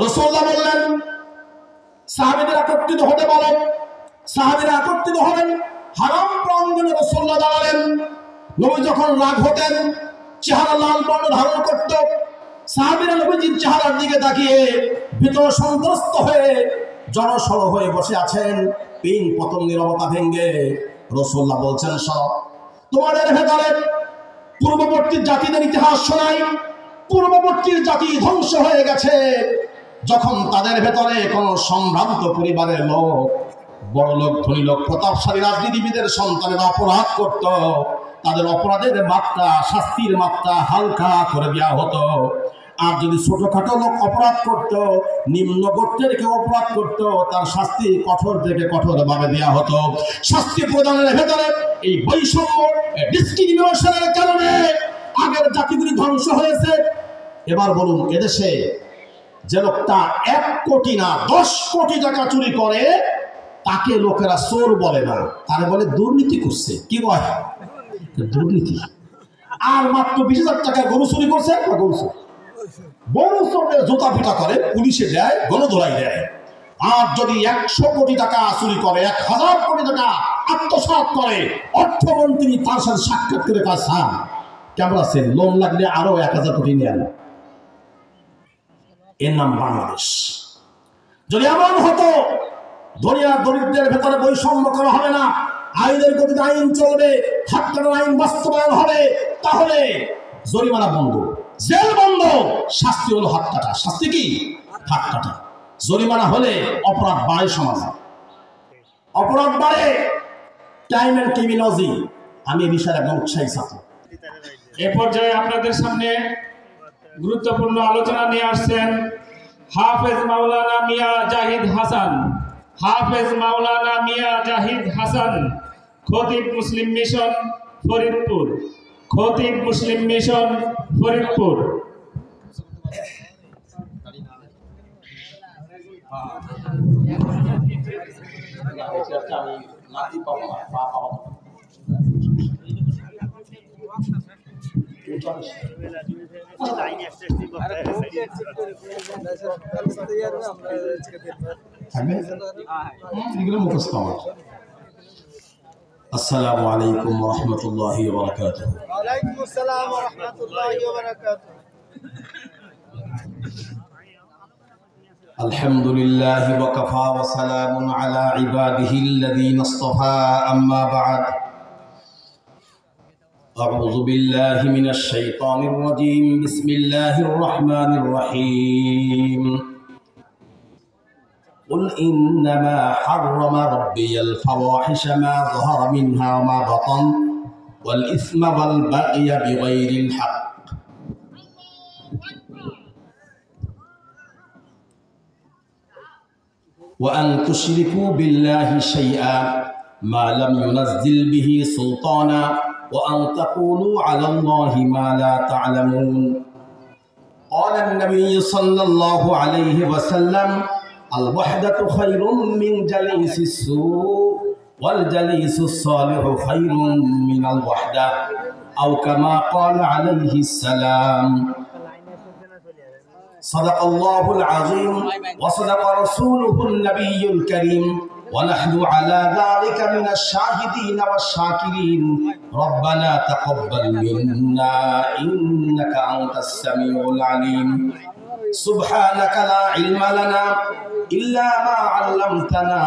রাসূলুল্লাহ বললেন, সাহাবীরা একত্রিত হতে বলেন। সাহাবীরা একত্রিত হলেন, হারাম প্রাঙ্গণে রাসূলুল্লাহ দাঁড়ালেন। নবী যখন রাগ হতেন, চেহারা লাল বর্ণ ধারণ করত। সাহাবীরা নবীজির চেহারার দিকে তাকিয়ে ভীত সন্ত্রস্ত হয়ে জড়সড় হয়ে বসে আছেন। পিন পতন নীরবতা ভেঙ্গে রাসূলুল্লাহ বলছেন, সব তোমাদের ভেতরে পূর্ববর্তী জাতিদের ইতিহাস শোনাই। পূর্ববর্তী জাতি ধ্বংস হয়ে গেছে যখন তাদের ভেতরে কোন সম্ভ্রান্ত পরিবারের লোক, বড় লোক, ধনী লোক, প্রতাপশালী রাজনীতিবিদের সন্তানের অপরাধ করত, তাদের অপরাধের মাত্রা, শাস্তির মাত্রা হালকা করে দেওয়া হতো। আর যদি ছোটখাটো লোক অপরাধ করত, নিম্ন গোত্রের কেউ অপরাধ করত, তার শাস্তি কঠোর থেকে কঠোর ভাবে দেওয়া হতো। শাস্তি প্রদানের ভেতরে এই বৈষম্য, ডিসক্রিমিনেশনের কারণে আগের জাতিগুলি ধ্বংস হয়েছে। এবার বলুন, এদেশে যে লোকটা 1 কোটি না 10 কোটি টাকা চুরি করে, তাকে লোকেরা চোর বলে না, তারা বলে দুর্নীতি করছে। কি বলে? দুর্নীতি। আর মাত্র 20,000 টাকা গরু চুরি করছে, গরু চোরের জুতা পিটা করে, পুলিশে দেয়, গণধোলাই দেয়। আর যদি 100 কোটি টাকা চুরি করে, 1000 কোটি টাকা আত্মসাৎ করে, অর্থমন্ত্রী তার সাথে সাক্ষাৎ করে কাজ চান, কেমন আছে, লোন লাগলে আরো 1000 কোটি নেন। এর নাম বাংলাদেশ। যদি এমন হতো, দুনিয়া দরিদ্রের ভেতরে বৈষম্য করা হবে না, আইনের গতিতে আইন চলবে, হাত কাটার আইন বাস্তবায়ন হবে, তাহলে জরিমানা বন্ধ, জেল বন্ধ, শাস্তি হলো হাত কাটা। শাস্তি কি? হাত কাটা। জরিমানা হলে অপরাধ বাড়ে, সমাজে অপরাধ বাড়ে। টাইম এন্ড ক্রিমিনোলজি, আমি এই বিষয়ে একদম উৎসাহী ছাত্র। এ পর্যায়ে আপনাদের সামনে গুরুত্বপূর্ণ আলোচনা নিয়ে আসছেন হাফেজ মাওলানা মিয়া জাহিদ হাসান। হাফেজ মাওলানা মিয়া জাহিদ হাসান, খতিব মুসলিম মিশন ফরিদপুর। খতিব মুসলিম মিশন ফরিদপুর। আসসালামু আলাইকুম ওয়া রাহমাতুল্লাহি ওয়া বারাকাতুহু। ওয়া আলাইকুম আসসালাম ওয়া রাহমাতুল্লাহি ওয়া বারাকাতুহু। আলহামদুলিল্লাহি ওয়া কাফা ওয়া সালামুন আলা ইবাদিহিল্লাযীনা ইসতাফা, আম্মা বা'দ। أعوذ بالله من الشيطان الرجيم. بسم الله الرحمن الرحيم. قل إنما حرم ربي الفواحش ما ظهر منها وما بطن والإثم والبغي بغير الحق وأن تشركوا بالله شيئا ما لم ينزل به سلطانا وأن تقولوا على الله ما لا تعلمون. قال النبي صلى الله عليه وسلم: الوحدة خير من جليس السوء والجليس الصالح خير من الوحدة، أو كما قال عليه السلام. صدق الله العظيم وصدق رسوله النبي الكريم، ونحن على ذلك من الشاهدين والشاكرين. ربنا تقبل منا إنك أنت السميع العليم. سبحانك لا علم لنا إلا ما علمتنا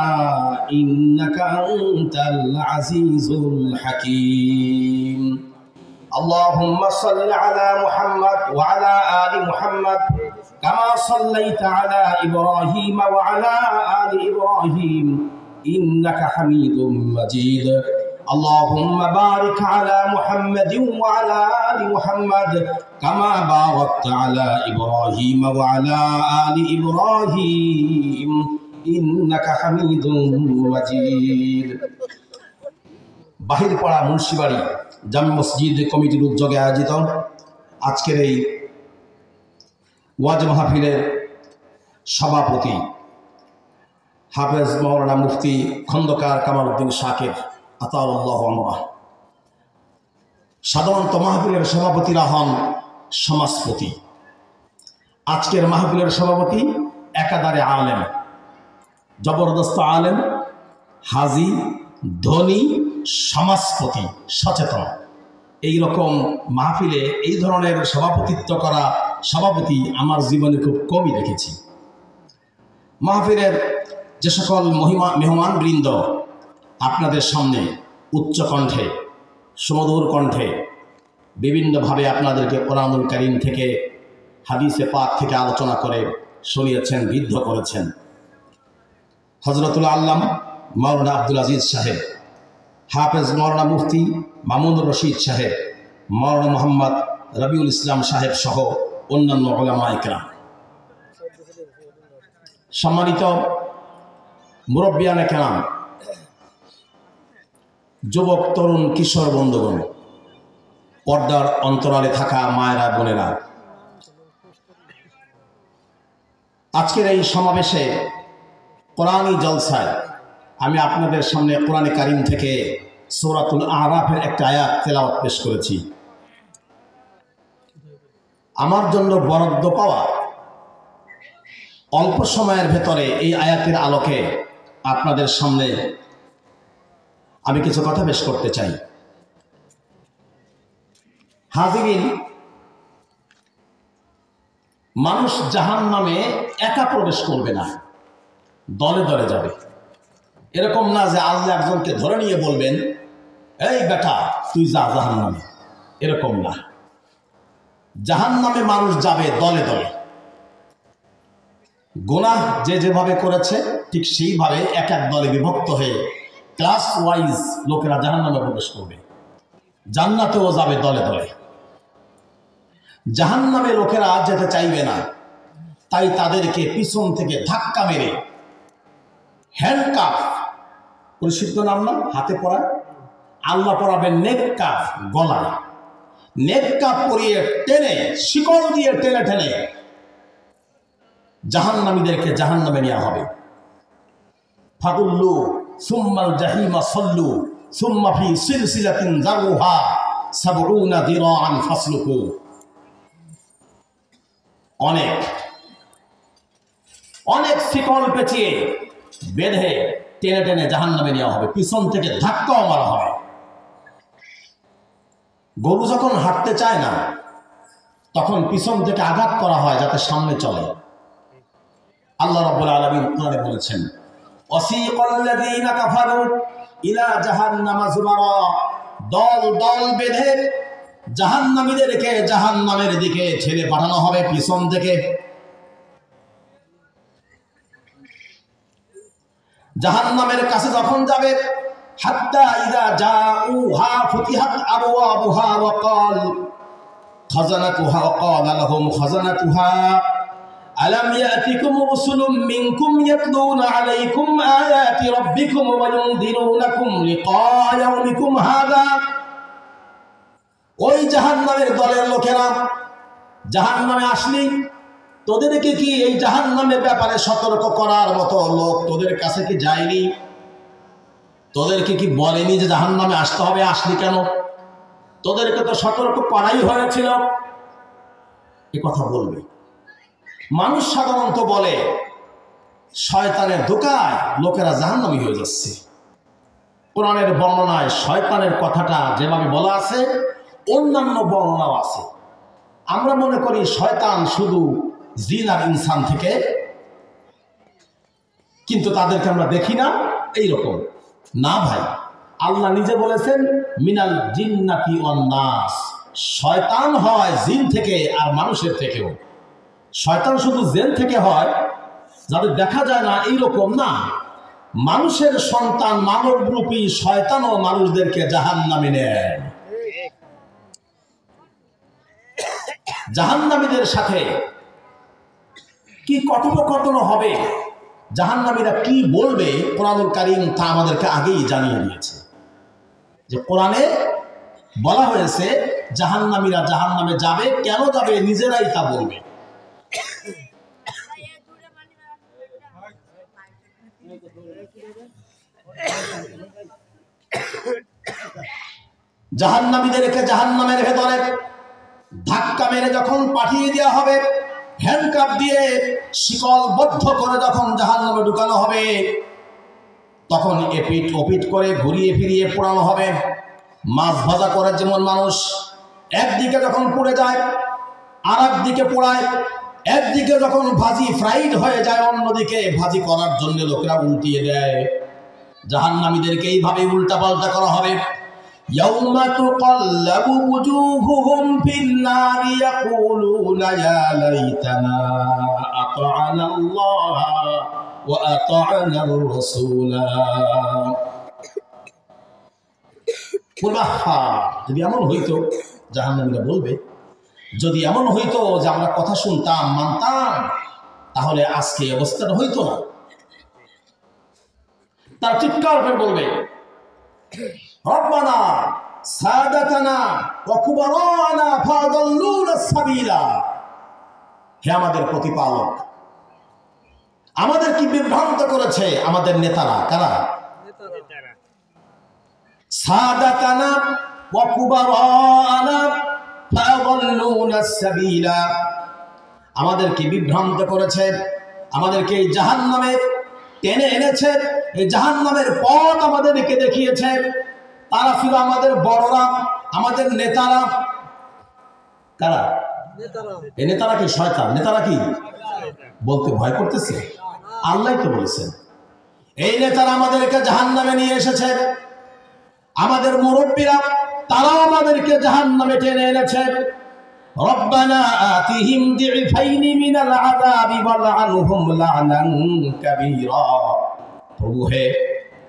إنك أنت العزيز الحكيم. اللهم صل على محمد وعلى آل محمد كما صليت على إبراهيم وعلى آل إبراهيم إنك حميد مجيد. اللهم بارك على محمد وعلى آل محمد كما باركت على إبراهيم وعلى آل إبراهيم إنك حميد مجيد. বাহিরপাড়া মুন্সিবাড়ি জামে মসজিদ কমিটির উদ্যোগে আয়োজিত আজকের এই ওয়াজ মাহফিলের সভাপতি হাফেজ মাওলানা মুফতি খন্দকার কামালউদ্দিন শাকির আতাউল্লাহ আমরা। সাধারণত মাহফিলের সভাপতিরা হন সমাজপতি। আজকের মাহফিলের সভাপতি একাধারে আলেম, জবরদস্ত আলেম, হাজি, ধনী, সমাজপতি, সচেতন। এই রকম মাহফিলে এই ধরনের সভাপতিত্ব করা সভাপতি আমার জীবনে খুব কমই দেখেছি। মাহফিলের যে সকল মেহমানবৃন্দ আপনাদের সামনে উচ্চ কণ্ঠে, সুমধুর কণ্ঠে বিভিন্নভাবে আপনাদেরকে কোরআনুল কারীম থেকে, হাদিসে পাক থেকে আলোচনা করে শুনিয়েছেন, বিদ্ধ করেছেন, হযরতুল আল্লামা মাওলানা আব্দুল আজিজ সাহেব, হাফেজ মাওলানা মুফতি মামুনুর রশিদ সাহেব, মাওলানা মোহাম্মদ রবিউল ইসলাম সাহেব সহ অন্যান্য উলামায়ে কেরাম, সম্মানিত মুরব্বিয়ানে কেরাম, যুবক, তরুণ, কিশোর বন্ধুগণ, পর্দার অন্তরালে থাকা মায়েরা, বোনেরা, আজকের এই সমাবেশে কোরআনী জলসায় আমি আপনাদের সামনে কোরআনে কারীম থেকে সূরাতুল আরাফের একটা আয়াত তেলাওয়াত পেশ করেছি। আমার জন্য বরাদ্দ পাওয়া অল্প সময়ের ভেতরে এই আয়াতের আলোকে আপনাদের সামনে আমি কিছু কথা পেশ করতে চাই। হাজিরিন, মানুষ জাহান্নামে একা প্রবেশ করবে না, দলে দলে যাবে। এরকম না যে আল্লাহ একজনকে ধরে নিয়ে বলবেন, এই বেটা তুই যা জাহান্নামে, এরকম না। জাহান্নামে মানুষ যাবে দলে দলে। গুনাহ যে যেভাবে করেছে ঠিক সেইভাবে এক এক দলে বিভক্ত হয়ে ক্লাস ওয়াইজ লোকেরা জাহান্নামে প্রবেশ করবে। জান্নাতেও যাবে দলে দলে। জাহান্নামে লোকেরা যেতে চাইবে না, তাই তাদেরকে পিছন থেকে ধাক্কা মেরে হ্যান্ডকাফ, পরিশুদ্ধ নাম না, হাতে পরা, আল্লাহ পরাবেন নেককাফ গলায়, নেককাফ পরিয়ে টেনে, শিকল দিয়ে টেনে টেনে জাহান্নামীদেরকে জাহান্নামে নেওয়া হবে। ফাগুল্লু সুম্মাল জাহিমা সল্লু সুম্মা ফি সিলসিলাতিন যারুহা সাবউনা যিরাআন ফাসলুকু। অনেক অনেক শিকল পেঁচিয়ে বেঁধে টেনে টেনে জাহান্নামে নেওয়া হবে, পিছন থেকে ধাক্কাও মারা হবে। গরু যখন হাঁটতে চায় না, তখন পিছন থেকে আঘাত করা হয় যাতে সামনে চলে। আল্লাহ রাব্বুল আলামিন কোরআনে বলেছেন, ওয়াসিকাল্লাযীনা কাফারু ইলা জাহান্নামা যুমারা, দল দল বেঁধে জাহান্নামীদেরকে জাহান্নামের দিকে ঠেলে পাঠানো হবে পিছন থেকে। জাহান্নামের কাছে যখন যাবে, হাত্তা ইযা জাউহা ফুতিহাত আবওয়াবুহা ওয়া ক্বাল খাযানাতুহা ওয়া ক্বালা লাহুম খাযানাতুহা আলাম ইয়াতিকুম রাসূলুম মিনকুম ইয়াতলুনা আলাইকুম আয়াতি রাব্বিকুম ওয়া ইউনযিরুনাকুম লিকা ইয়াউমিকুম হাযা। ওই জাহান্নামের দলের লোকেরা জাহান্নামে আসলি, তোদেরকে কি এই জাহান্নামের ব্যাপারে সতর্ক করার মতো লোক তোদের কাছে কি যায়নি? তোদেরকে কি বলেনি যে জাহান্নামে আসতে হবে? আসলি কেন? তোদেরকে তো সতর্ক করাই হয়েছিল। এ কথা বলবে। মানুষ সাধারণত বলে শয়তানের ধোঁকায় লোকেরা জাহান্নামী হয়ে যাচ্ছে। কোরআনের বর্ণনায় শয়তানের কথাটা যেভাবে বলা আছে, অন্যান্য বর্ণনাও আছে। আমরা মনে করি শয়তান শুধু জিন আর ইনসান থেকে, কিন্তু তাদেরকে আমরা দেখি না এইরকম না ভাই। আল্লাহ নিজে বলেছেন, মিনাল জিন্নাতি ওয়ান নাস, শয়তান হয় জিন থেকে আর মানুষের থেকেও। শয়তান শুধু জিন থেকে হয়, যাদের দেখা যায় না এইরকম না। মানুষের সন্তান মানবরূপী শয়তানও মানুষদেরকে জাহান্নামে নেয়। জাহান্নামীদের সাথে কি কথোপকথন হবে, জাহান্নামীরা কি বলবে, কোরআনুল কারীম তা আমাদেরকে আগেই জানিয়ে দিয়েছে। যে কোরআনে বলা হয়েছে জাহান্নামীরা জাহান্নামে যাবে, কেন যাবে নিজেরাই তা বলবে। জাহান্নামীদেরকে জাহান্নামের ভেতরে ধাক্কা মেরে যখন পাঠিয়ে দেওয়া হবে, হ্যান্ডকাপ দিয়ে শিকলবদ্ধ করে যখন জাহান্নামে ঢুকানো হবে, তখন এপিট ওপিট করে ঘুরিয়ে ফিরিয়ে পোড়ানো হবে। মাছ ভাজা করে যেমন মানুষ একদিকে যখন পুড়ে যায় আর একদিকে পোড়ায়, একদিকে যখন ভাজি ফ্রাইড হয়ে যায় অন্যদিকে ভাজি করার জন্য লোকেরা উল্টিয়ে দেয়, জাহান্নামীদেরকে এইভাবে উল্টা পাল্টা করা হবে। ইয়াউমা তুকাল্লাবু ওয়ুজুহুহুম ফিন-নার ইয়াকুলুনা ইয়া লাইতানা আতা'না আল্লাহ ওয়া আতা'না আর-রাসূলা। যদি এমন হইতো, জাহান্নামীরা বলবে, যদি এমন হইতো যে আমরা কথা শুনতাম মানতাম, তাহলে আজকে অবস্থাটা হইতো না। তার চিৎকার করে বলবে, রব্বানা সাদাতানা ওয়া কুবারানা ফাদাল্লুনা সাবিলা। হে আমাদের প্রতিপালক, আমাদের কি বিভ্রান্ত করেছে আমাদের নেতারা। কারা? সাদাতানা ওয়া কুবারানা ফাদাল্লুনা সাবিলা। আমাদেরকে বিভ্রান্ত করেছে, আমাদেরকে এই জাহান্নামে টেনে এনেছে, এই জাহান্নামের পথ আমাদেরকে দেখিয়েছে। তারা ছিল আমাদের বড়রা, আমাদের নেতারা। কারা? এই নেতারা কি শয়তান? নেতারা কি বলতে ভয় করতেছে? আল্লাহ তো বলেছেন এই নেতারা আমাদেরকে জাহান্নামে নিয়ে এসেছে। আমাদের মুরব্বীরা তারাও আমাদেরকে জাহান্নামে টেনে এনেছে। রব্বানা আতিহিম দি'ফাইনি মিনাল আযাবি ওয়ালআনহুম লা'নান কাবীরা। প্রভু হে,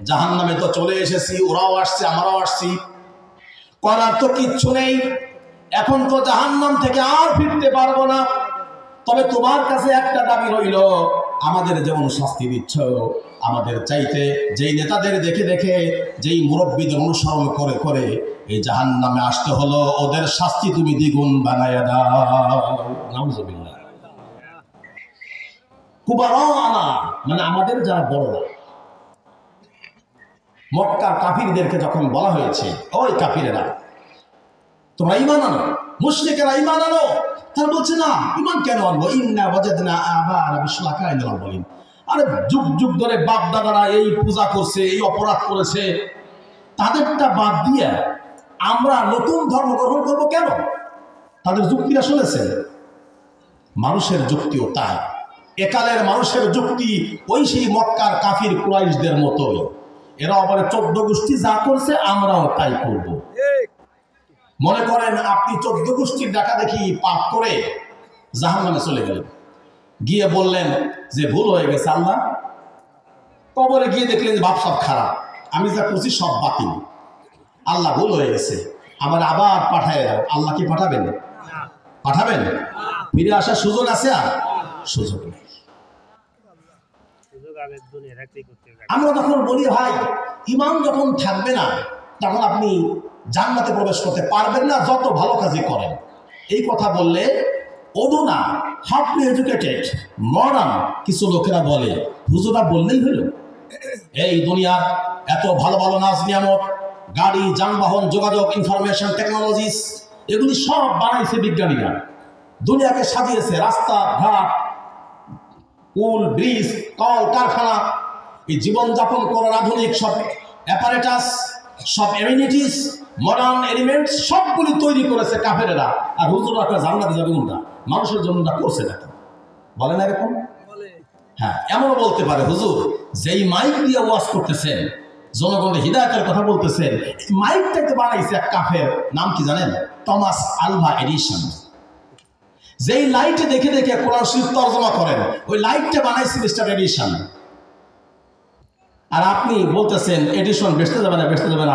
জাহান্নামে তো চলে এসেছি, ওরাও আসছে, আমরাও আসছি, করার তো কিচ্ছু নেই। এখন তো জাহান্নাম থেকে আর ফিরতে পারবো না। তবে তোমার কাছে একটা দাবি রইল, আমাদের যেমন শাস্তি দিচ্ছ, আমাদের চাইতে যেই নেতাদের দেখে দেখে, যেই মুরব্বীদের অনুসরণ করে করে এই জাহান্নামে আসতে হলো, ওদের শাস্তি তুমি দ্বিগুণ বানায়া দাও। নাউজুবিল্লাহ। কুবারানা মানে আমাদের যারা বড়রা। মক্কার কাফিরদেরকে যখন বলা হয়েছে, ওই কাফিরেরা তোমরা ঈমান আনো, মুশরিকেরা ঈমান আনো, তারা বলছে না, ঈমান কেন আনবো? ইন্না ওয়াজাদনা আবা'ানা বিশুরাকাইনা বলেন। আরে যুগ যুগ ধরে বাপ দাদারা এই পূজা করছে, এই অপরাধ করেছে, তাদেরটা বাদ দিয়ে আমরা নতুন ধর্ম গ্রহণ করবো কেন? তাদের যুক্তিরা শুনেছেন? মানুষের যুক্তিও তাই। একালের মানুষের যুক্তি ওই সেই মক্কার কাফির কুরাইশদের মতোই। এরা আবার 14 গোষ্ঠী যা করছে আমরাও তাই করব। মনে করেন আপনি 14 গোষ্ঠীর ডাকা দেখি পাপ করে জাহান্নামে চলে গেলেন, গিয়ে বললেন যে ভুল হয়ে গেছে আল্লাহ। কবরে গিয়ে দেখলেন যে ভাব সব খারাপ, আমি যা করছি সব বাতিল, আল্লাহ ভুল হয়ে গেছে, আমার আবার পাঠায় দাও। আল্লাহ কি পাঠাবেন? পাঠাবেন? ফিরে আসার সুযোগ আছে? আর সুযোগ নেই। আমরা যখন বলি ভাই ঈমান যখন থাকবে না, তখন আপনি জান্নাতে প্রবেশ করতে পারবেন না, যত ভালো কাজই করেন। এই কথা বললে অদুনা হাফলি এডুকেটেড মডার্ন কিছু লোকেরা বলে, হুজুরা বললেই হলো। এই দুনিয়ার এত ভালো ভালো নাজ নিয়ামত, গাড়ি, যানবাহন, যোগাযোগ, ইনফরমেশন টেকনোলজিস, এগুলি সব বানাইছে বিজ্ঞানীরা। দুনিয়াকে সাজিয়েছে রাস্তাঘাট, পুল, ব্রিজ, কল কারখানা, এই জীবনযাপন করার আধুনিক সব অ্যাপারেটাস, সব এমিনিটিস, মডার্ন এলিমেন্টস সবগুলি তৈরি করেছে কাফেরেরা। আর হুজুররা জান্নাতে যাবে কোনটা? মানুষের জন্য করছে নাকি? বলে না এরকম? হ্যাঁ, এমনও বলতে পারে হুজুর যেই মাইক দিয়ে ওয়াজ করতেছেন, জনগণের হিদায়াতের কথা বলতেছেন, মাইকটাকে বানাইছে এক কাফের, নাম কি জানেন? Thomas Alva Edison. যেই লাইটে দেখে দেখে কোরআন শরীফ তরজমা করেন, ওই লাইটটা বানাইছে মিস্টার এডিসন। আর আপনি বলতেছেন এডিসন বেচতে যাবে না, বেচতে যাবেন।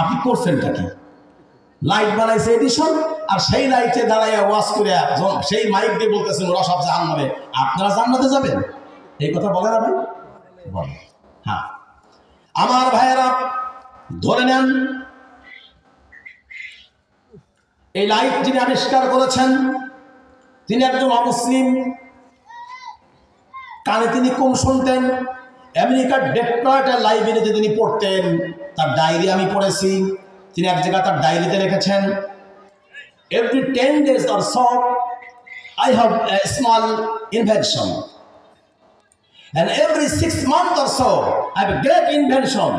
আপনি করছেনটা কি? লাইট বানাইছে এডিসন, আর সেই লাইটে দাঁড়াইয়া ওয়াজ করে সেই মাইক দিয়ে বলতেছেন ওরা সব জাহান্নামে, আপনারা জান্নাতে যাবেন। এই কথা বলে না ভাই? বলে। হ্যাঁ, আমার ভাইয়েরা ধরে নেন, এই লাইট যিনি আবিষ্কার করেছেন তিনি একজন অমুসলিম। কানে তিনি কম শুনতেন। আমেরিকার ডেট্রয়েটের লাইব্রেরিতে তিনি পড়তেন। তার ডায়েরি আমি পড়েছি। তিনি এক জায়গায় তার ডায়েরিতে লিখেছেন, every 10 days or so I have a small invention. And every 6 months or so, I have a great invention,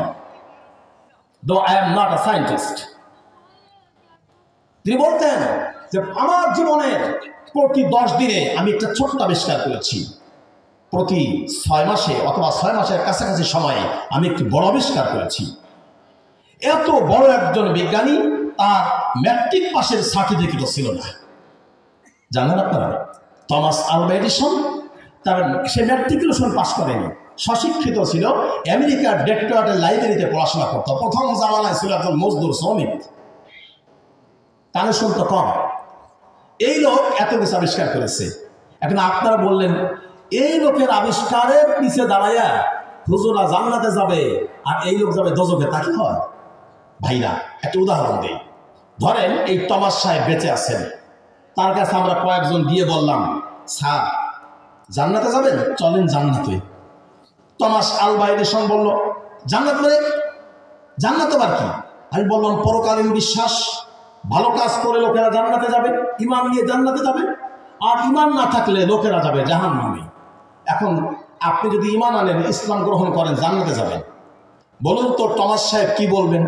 though I am not a scientist. তিনি বলতেন যে আমার জীবনের প্রতি 10 দিনে আমি একটা ছোট্ট আবিষ্কার করেছি, প্রতি 6 মাসে অথবা 6 মাসের কাছাকাছি সময়ে আমি একটি বড় আবিষ্কার করেছি। এত বড় একজন বিজ্ঞানী, তার ম্যাট্রিক পাশের সার্টিফিকেটও ছিল না। জানেন আপনারা, টমাস আলভা এডিসন তার সে ম্যাট্রিকুলেশন পাস করেনি, স্বশিক্ষিত ছিল, আমেরিকার ডেট্রয়েটের লাইব্রেরিতে পড়াশোনা করতো। প্রথম জামানায় ছিল একজন মজদুর শ্রমিক, কানে শুনতো কম। এই লোক এত কিছু আবিষ্কার করেছে। এখন আপনারা বললেন এই লোকের আবিষ্কারের পিছে দাঁড়াইয়া হুজুরা জান্নাতে যাবে আর এই লোক যাবে দোজখে, তা কি হয়? ভাইরা একটা উদাহরণ দিই। ধরেন এই টমাস সাহেব বেঁচে আছেন, তার কাছে আমরা কয়েকজন গিয়ে বললাম, স্যার জান্নাতে যাবেন, চলেন জান্নাতে। টমাস আলভা এডিসন বলল, জান্নাত মানে? জান্নাত আবার কি? আমি বললাম, পরকালীন বিশ্বাস, ভালো কাজ করে লোকেরা জান্নাতে যাবে, ঈমান নিয়ে জান্নাতে যাবে, আর ঈমান না থাকলে লোকেরা যাবে জাহান্নামে। এখন আপনি যদি ঈমান আনেন, ইসলাম গ্রহণ করেন, জান্নাতে যাবেন। বলুন তো টমাস সাহেব কি বলবেন?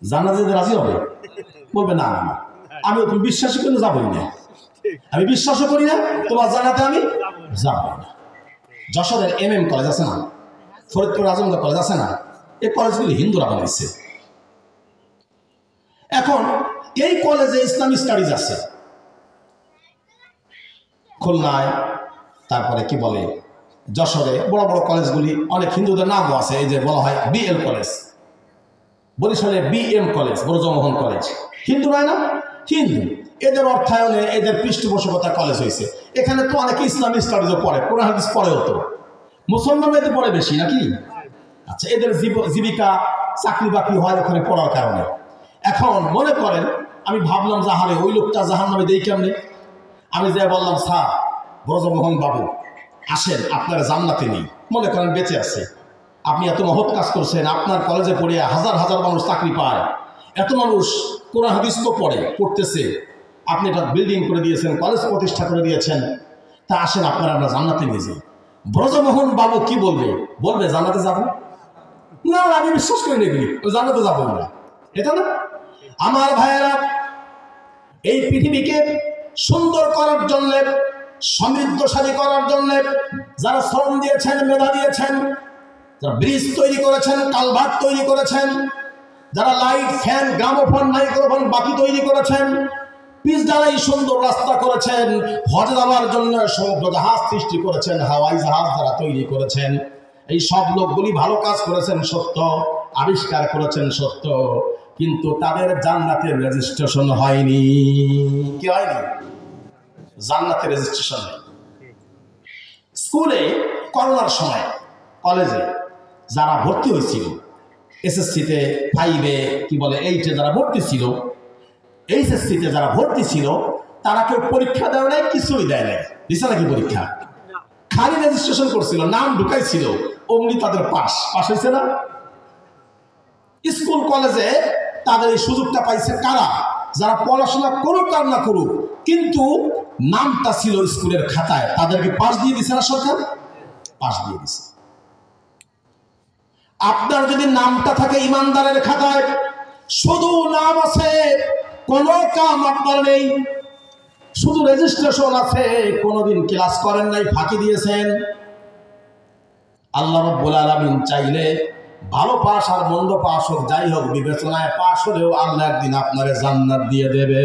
জান্নাতে যেতে রাজি হবে? বলবে না, না আমি তুমি বিশ্বাসই করে যাবই না, আমি বিশ্বাসও করি না, তোমার জান্নাতে আমি যাবো না। যশোরের MM কলেজ আছে না, ফরিদপুর আজমগড় কলেজ আছে না, এই কলেজগুলি হিন্দুরা বানাইছে। এখন এই কলেজে ইসলামিক স্টাডিজ আছে, খুলনায়, তারপরে কি বলে যশোরে বড় বড় কলেজগুলি অনেক হিন্দুদের নামও আছে। এই যে বলা হয় BL কলেজ, বরিশালে BM college, Brajamohan college, Hindu নয় না? হিন্দু। এদের অর্থায়নে, এদের পৃষ্ঠপোষকতা কলেজ হয়েছে। এখানে তো অনেকে ইসলামিক স্টাডিজও পড়ে, কোরআন হাদিস পড়েও তো, মুসলমান এতে পড়ে বেশি নাকি? আচ্ছা, এদের জীবিকা চাকরি বাকরি হয় ওখানে পড়ার কারণে। এখন মনে করেন আমি ভাবলাম যাহারে ওই লোকটা জাহান্নামে দেই কেমনে, আমি যাই বললাম, স্যার ব্রজমোহন বাবু আসেন, আপনারা জান্নাতে নেই, মনে করেন বেঁচে আছে, আপনি এত মহৎ কাজ করছেন, আপনার কলেজে পড়ে হাজার হাজার মানুষ চাকরি পায়, এত মানুষ কোরআন হাদিস তো পড়তেছে, আপনি এটা বিল্ডিং করে দিয়েছেন, কলেজ প্রতিষ্ঠা করে দিয়েছেন, তা আসেন আপনারা আমরা জান্নাতে নিয়ে যাই। ব্রজমোহন বাবু কি বলবে? বলবে জান্নাতে যাবো না, আমি বিশ্বাস করি না এগুলি, ওই জান্নাতে যাবো না, এটা না? আমার ভাইয়েরা, এই পৃথিবীকে সুন্দর করার জন্য, সমৃদ্ধশালী করার জন্য যারা শ্রম দিয়েছেন, মেধা দিয়েছেন, যারা ব্রিজ তৈরি করেছেন, কালভার্ট তৈরি করেছেন, যারা লাইট, ফ্যান, গ্রামোফোন, মাইক্রোফোন বাকি তৈরি করেছেন, পিচ দ্বারাই সুন্দর রাস্তা করেছেন, হজ যাওয়ার জন্য সমুদ্র জাহাজ সৃষ্টি করেছেন, হাওয়াই জাহাজ যারা তৈরি করেছেন, এই সব লোকগুলি ভালো কাজ করেছেন সত্য, আবিষ্কার করেছেন সত্য, কিন্তু তাদের জান্নাতের রেজিস্ট্রেশন হয়নি। কি হয়নি? জান্নাতের রেজিস্ট্রেশন নেই। স্কুলে করোনার সময় কলেজে যারা ভর্তি হয়েছিল, SSC-তে, 5-এ, কি বলে 8-এ যারা ভর্তি ছিল, HSC-তে যারা ভর্তি ছিল, তারা কেউ পরীক্ষা দেয় নাই, কিছুই দেয় নাই। দিছে নাকি পরীক্ষা? খালি রেজিস্ট্রেশন করছিল, নাম ঢুকাইছিল, অমনি তাদের পাস হয়েছে না? স্কুল কলেজে তাদের এই সুযোগটা পাইছে কারা? যারা পড়াশোনা করুক আর না করুক, কিন্তু নামটা ছিল স্কুলের খাতায়, তাদেরকে পাস দিয়ে দিছে না সরকার? পাস দিয়ে দিছে। আপনার যদি নামটা থাকে ইমানদারের খাতায়, শুধু নাম আছে, কোনো কাম আপনার নেই, শুধু রেজিস্ট্রেশন আছে, কোনোদিন ক্লাস করেন নাই, ফাঁকি দিয়েছেন, আল্লাহ রাব্বুল আলামিন চাইলে ভালো পাস আর মন্দ পাস হোক, যাই হোক, বিবেচনায় পাস হলেও আল্লাহ একদিন আপনারে জান্নাত দিয়ে দেবে।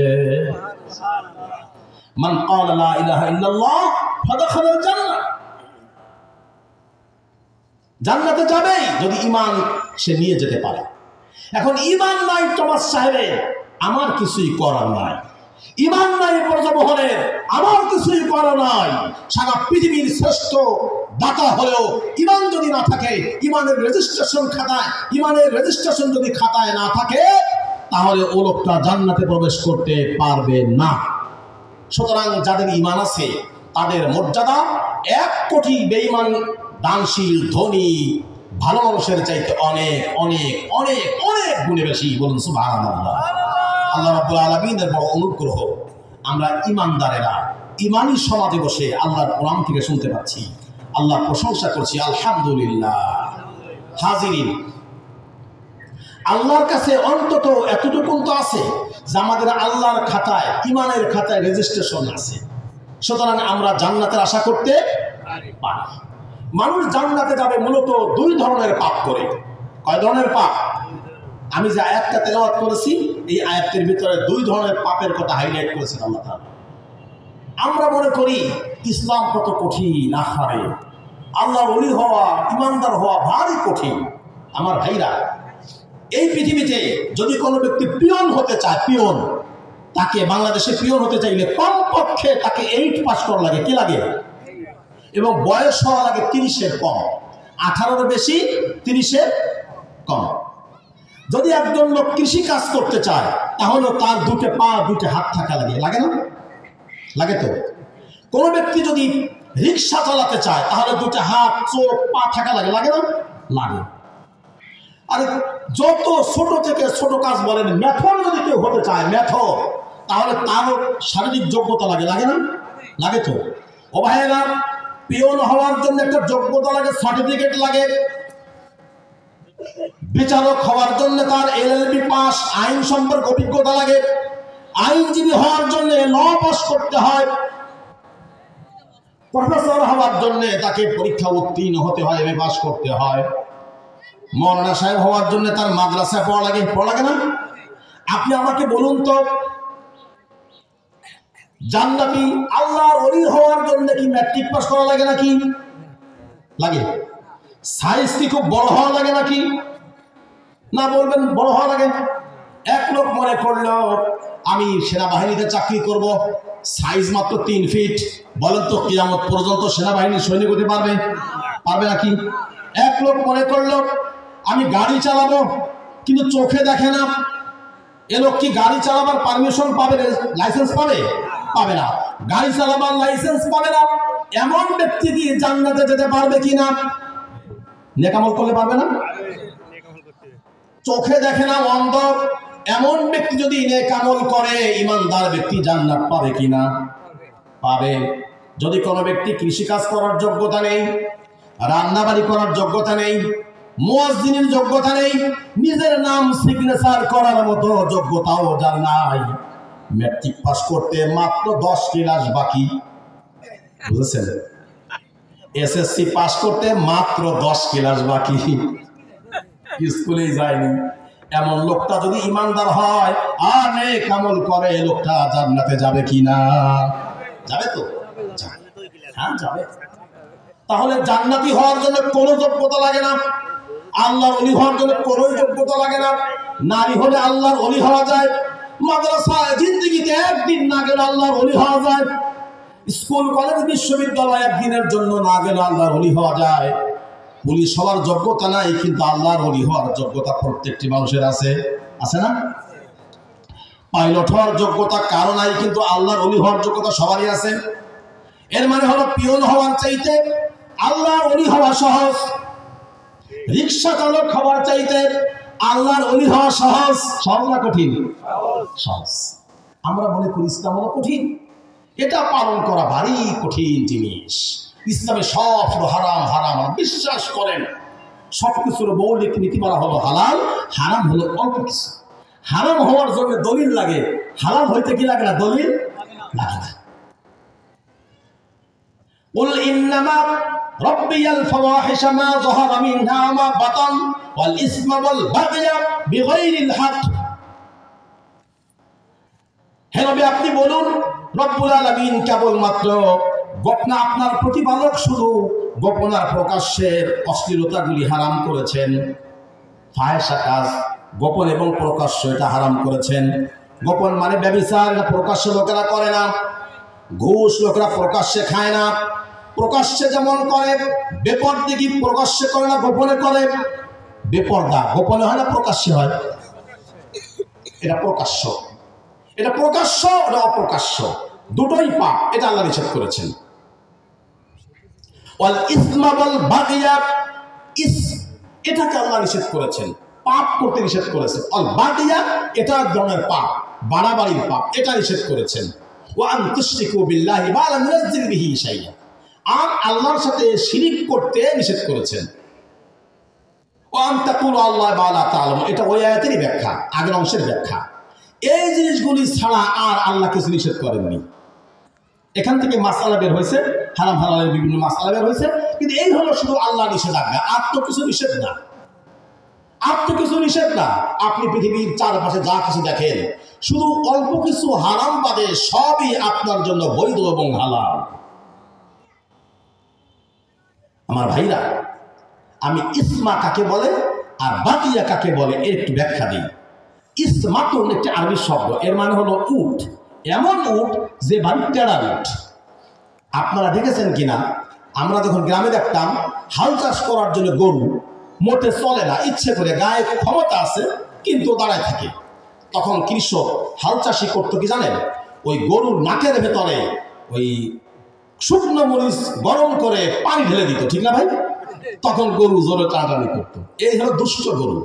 মান ক্বালা লা ইলাহা ইল্লাল্লাহ ফাদাখালাল জান্নাহ, জান্নাতে যাবেই যদি ঈমান সে নিয়ে যেতে পারে। এখন ঈমান নাই টমাস সাহেবের, আমার কিছুই করার নাই। ঈমান নাই ব্রজমোহনের, আমার কিছুই করার নাই। সারা পৃথিবীর শ্রেষ্ঠ দাতা হলেও ঈমান যদি না থাকে, ঈমানের রেজিস্ট্রেশন খাতায়, ঈমানের রেজিস্ট্রেশন যদি খাতায় না থাকে, তাহলে ও লোকটা জান্নাতে প্রবেশ করতে পারবে না। সুতরাং যাদের ঈমান আছে তাদের মর্যাদা 1 কোটি বেঈমান, দানশীল, ধনী, ভালো মানুষের চাইতে অনেক অনেক অনেক অনেক গুণে বেশি। বলুন সুবহানাল্লাহ। আল্লাহ রাব্বুল আলামিনের বড় অনুগ্রহ আমরা ইমানদারেরা ইমানি সমাজে বসে আল্লাহর কোরআন থেকে শুনতে পাচ্ছি, আল্লাহ প্রশংসা করছি, আলহামদুলিল্লাহ। হাজিরিন, আল্লাহর কাছে অন্তত এতটুকু তো আছে যে আমাদের আল্লাহর খাতায়, ইমানের খাতায় রেজিস্ট্রেশন আছে। সুতরাং আমরা জান্নাতের আশা করতে পারি। মানুষ জান্নাতে যাবে মূলত দুই ধরনের পাপ করে। কয় ধরনের পাপ? আমি যে আয়াতটা তেলাওয়াত করেছি, এই আয়াতের ভিতরে দুই ধরনের পাপের কথা হাইলাইট করেছেন আল্লাহ তাআলা। আমরা মনে করি ইসলাম কত কঠিন, আহারে আল্লাহর ওলি হওয়া, ইমানদার হওয়া ভারী কঠিন। আমার ভাইরা, এই পৃথিবীতে যদি কোনো ব্যক্তি পিয়ন হতে চায়, পিয়ন, তাকে বাংলাদেশে পিয়ন হতে চাইলে কমপক্ষে তাকে 8 পাস করা লাগে। কি লাগে? এবং বয়স হওয়া লাগে 30-এর কম, 18-এর বেশি, 30-এর কম। যদি একজন লোক কৃষি কাজ করতে চায় তাহলে তার 2টে পা 2টে হাত থাকা লাগে। লাগে না? লাগে তো। কোনো ব্যক্তি যদি রিক্সা চালাতে চায় তাহলে 2টে হাত, চোখ, পা থাকা লাগে। লাগে না? লাগে। আরে যত ছোট থেকে ছোট কাজ বলেন, মেথর যদি কেউ হতে চায়, মেথর, তাহলে তারও শারীরিক যোগ্যতা লাগে। লাগে না? লাগে তো। ও ভাইয়েরা, পিয়ন হওয়ার জন্য একটা যোগ্যতা লাগে, সার্টিফিকেট লাগে। বিচারক হওয়ার জন্য তার LLB পাস, আইন সম্পর্কে অভিজ্ঞতা লাগে। আইনজীবী হওয়ার জন্য ল পাস করতে হয়। প্রফেসর হওয়ার জন্য তাকে পরীক্ষা উত্তীর্ণ হতে হয়, MA পাস করতে হয়। মৌলানা সাহেব হওয়ার জন্য তার মাদ্রাসায় পড়া লাগে। পড়া লাগে না? আপনি আমাকে বলুন তো, জান্নাতি আল্লাহর ওলি হওয়ার জন্য কি ম্যাট্রিক পাস করা লাগে নাকি? লাগে। সাইজ কি খুব বড় হওয়া লাগে নাকি? না, বলবেন বড় হওয়া লাগে। এক লোক মনে করলো আমি সেনাবাহিনীতে চাকরি করব, সাইজ মাত্র 3 ফিট। বলেন তো কিয়ামত পর্যন্ত সেনাবাহিনীর সৈনিক হতে পারবে? পারবে নাকি? এক লোক মনে করলো আমি গাড়ি চালাবো, কিন্তু চোখে দেখে না। এ লোক কি গাড়ি চালাবার পারমিশন পাবে? লাইসেন্স পাবে? পাবে না। গাড়ি চালাবার লাইসেন্স পাবে না। এমন ব্যক্তি কি জান্নাতে যেতে পারবে কিনা? নেকামল করলে পারবে না? চোখে দেখে না, অন্ধ, এমন ব্যক্তি যদি নেকামল করে, ইমানদার ব্যক্তি জান্নাত পাবে কিনা? পাবে। যদি কোনো ব্যক্তি কৃষিকাজ করার যোগ্যতা নেই, রান্নাবাড়ি করার যোগ্যতা নেই, মুয়াজ্জিনের যোগ্যতা নেই, নিজের নাম সিগনেচার করার মতো যোগ্যতাও যার নাই, ম্যাট্রিক পাস করতে মাত্র 10 ক্লাস বাকি, বুঝেছেন? SSC পাস করতে মাত্র 10 ক্লাস বাকি, স্কুলেই যায়নি, এমন লোকটা যদি ইমানদার হয় আর নেক আমল করে, লোকটা জান্নাতে যাবে কিনা? যাবে তো। হ্যাঁ, যাবে। তাহলে জান্নাতি হওয়ার জন্য কোনো যোগ্যতা লাগে না, আল্লাহর ওলি হওয়ার জন্য কোনো যোগ্যতা লাগে না। নারী হলে আল্লাহর ওলি হওয়া যায়, মাদ্রাসায় জিন্দেগিতে একদিন না গেলে আল্লাহর ওলি হওয়া যায়, স্কুল কলেজ বিশ্ববিদ্যালয় একদিনের জন্য না গেলে আল্লাহর ওলি হওয়া যায়। পুলিশ হওয়ার যোগ্যতা নাই, কিন্তু আল্লাহর ওলি হওয়ার যোগ্যতা প্রত্যেকটি মানুষের আছে। আছে না? পাইলট হওয়ার যোগ্যতা কারো নাই, কিন্তু আল্লাহর ওলি হওয়ার যোগ্যতা সবারই আছে। এর মানে হলো পিয়ন হওয়ার চাইতে আল্লাহর ওলি হওয়া সহজ, রিক্সা চালক হওয়ার চাইতে আল্লাহর ওলি হওয়া সহজ। সহজ না কঠিন? সহজ। আমরা মনে করি ইসলাম হলো কঠিন, এটা পালন করা ভারী কঠিন জিনিস। ইসলামে সব হারাম হারাম বিশ্বাস করেন, সবকিছুর মৌলিক নীতিমালা হলো হালাল, হারাম হলো অল্প কিছু। হারাম হওয়ার জন্য দলিল লাগে, হালাল হইতে কি লাগে না? দলিল লাগে না। قل إنما ربي الفواحش ما ظهر منها وما بطن والإثم والبغي بغير الحق। হে নবী, আপনি বলুন, রব্বুল আলামিন কেবলমাত্র গোপনা আপনার প্রতিপালক শুধু গোপনার প্রকাশ্যের অশ্লীলতাগুলি হারাম করেছেন। ফাহিশা কাজ গোপন এবং প্রকাশ্য, এটা হারাম করেছেন। গোপন মানে ব্যভিচার, এটা প্রকাশ্য লোকেরা করে না। ঘুষ লোকেরা প্রকাশ্যে খায় না। প্রকাশ্যে যেমন করে, বেপরদিগি প্রকাশ্যে করে না, গোপনে করে। বেপরদা গোপনে হয় না, প্রকাশ্যে হয়। এটা প্রকাশ্য, এটা প্রকাশ্য, এটা অপ্রকাশ্য, দুটোই পাপ, এটা আল্লাহ নিষেধ করেছেন। ওয়াল ইসমা ওয়াল বাগিয়া, এটাকে আল্লাহ নিষেধ করেছেন, পাপ করতে নিষেধ করেছেন। অল বাগিয়া, এটা এক ধরনের পাপ, বাড়াবাড়ির পাপ, এটা নিষেধ করেছেন। ওয়া আন তুশরিকু বিল্লাহি মা লাম ইউনাজ্জিল বিহি শাইআ, আর আল্লাহর সাথে শিরিক করতে নিষেধ করেছেন। ওয়া আন তাকুলু আল্লাহ মা লা তা'লামুন, এটা ওই আয়াতেরই ব্যাখ্যা, আগের অংশের ব্যাখ্যা। এই জিনিসগুলি ছাড়া আর আল্লাহ কিছু নিষেধ করেননি। এখান থেকে মাসআলা বের হয়েছে, হারাম হালালের বিভিন্ন মাসআলা বের হয়েছে, কিন্তু এই হলো শুধু আল্লাহ নিষেধাজ্ঞা, আর তো কিছু নিষেধ না, আর তো কিছু নিষেধ না। আপনি পৃথিবীর চারপাশে যা কিছু দেখেন, শুধু অল্প কিছু হারাম বাদে সবই আপনার জন্য বৈধ এবং হালাল। আমার ভাইরা, আমি ইসমা কাকে বলে আর বাকিয়া কাকে বলে এর একটু ব্যাখ্যা দিই। ইসমাতুন একটি আরবি শব্দ, এর মানে হলো উট, এমন উট যে বাড়ির টেড়া উট। আপনারা দেখেছেন কিনা, আমরা যখন গ্রামে দেখতাম হাল চাষ করার জন্য গরু মোটে চলে না, ইচ্ছে করে, গায়ে ক্ষমতা আছে কিন্তু দাঁড়ায় থাকে। তখন কৃষক হাল চাষি করতো কি জানেন, ওই গরুর নাকের ভেতরে ওই শুকনো মরিচ গরম করে পানি ঢেলে দিত, ঠিক না ভাই? তখন গরু জোরে টানাটানি করতো। এই হলো দুষ্ট গরু।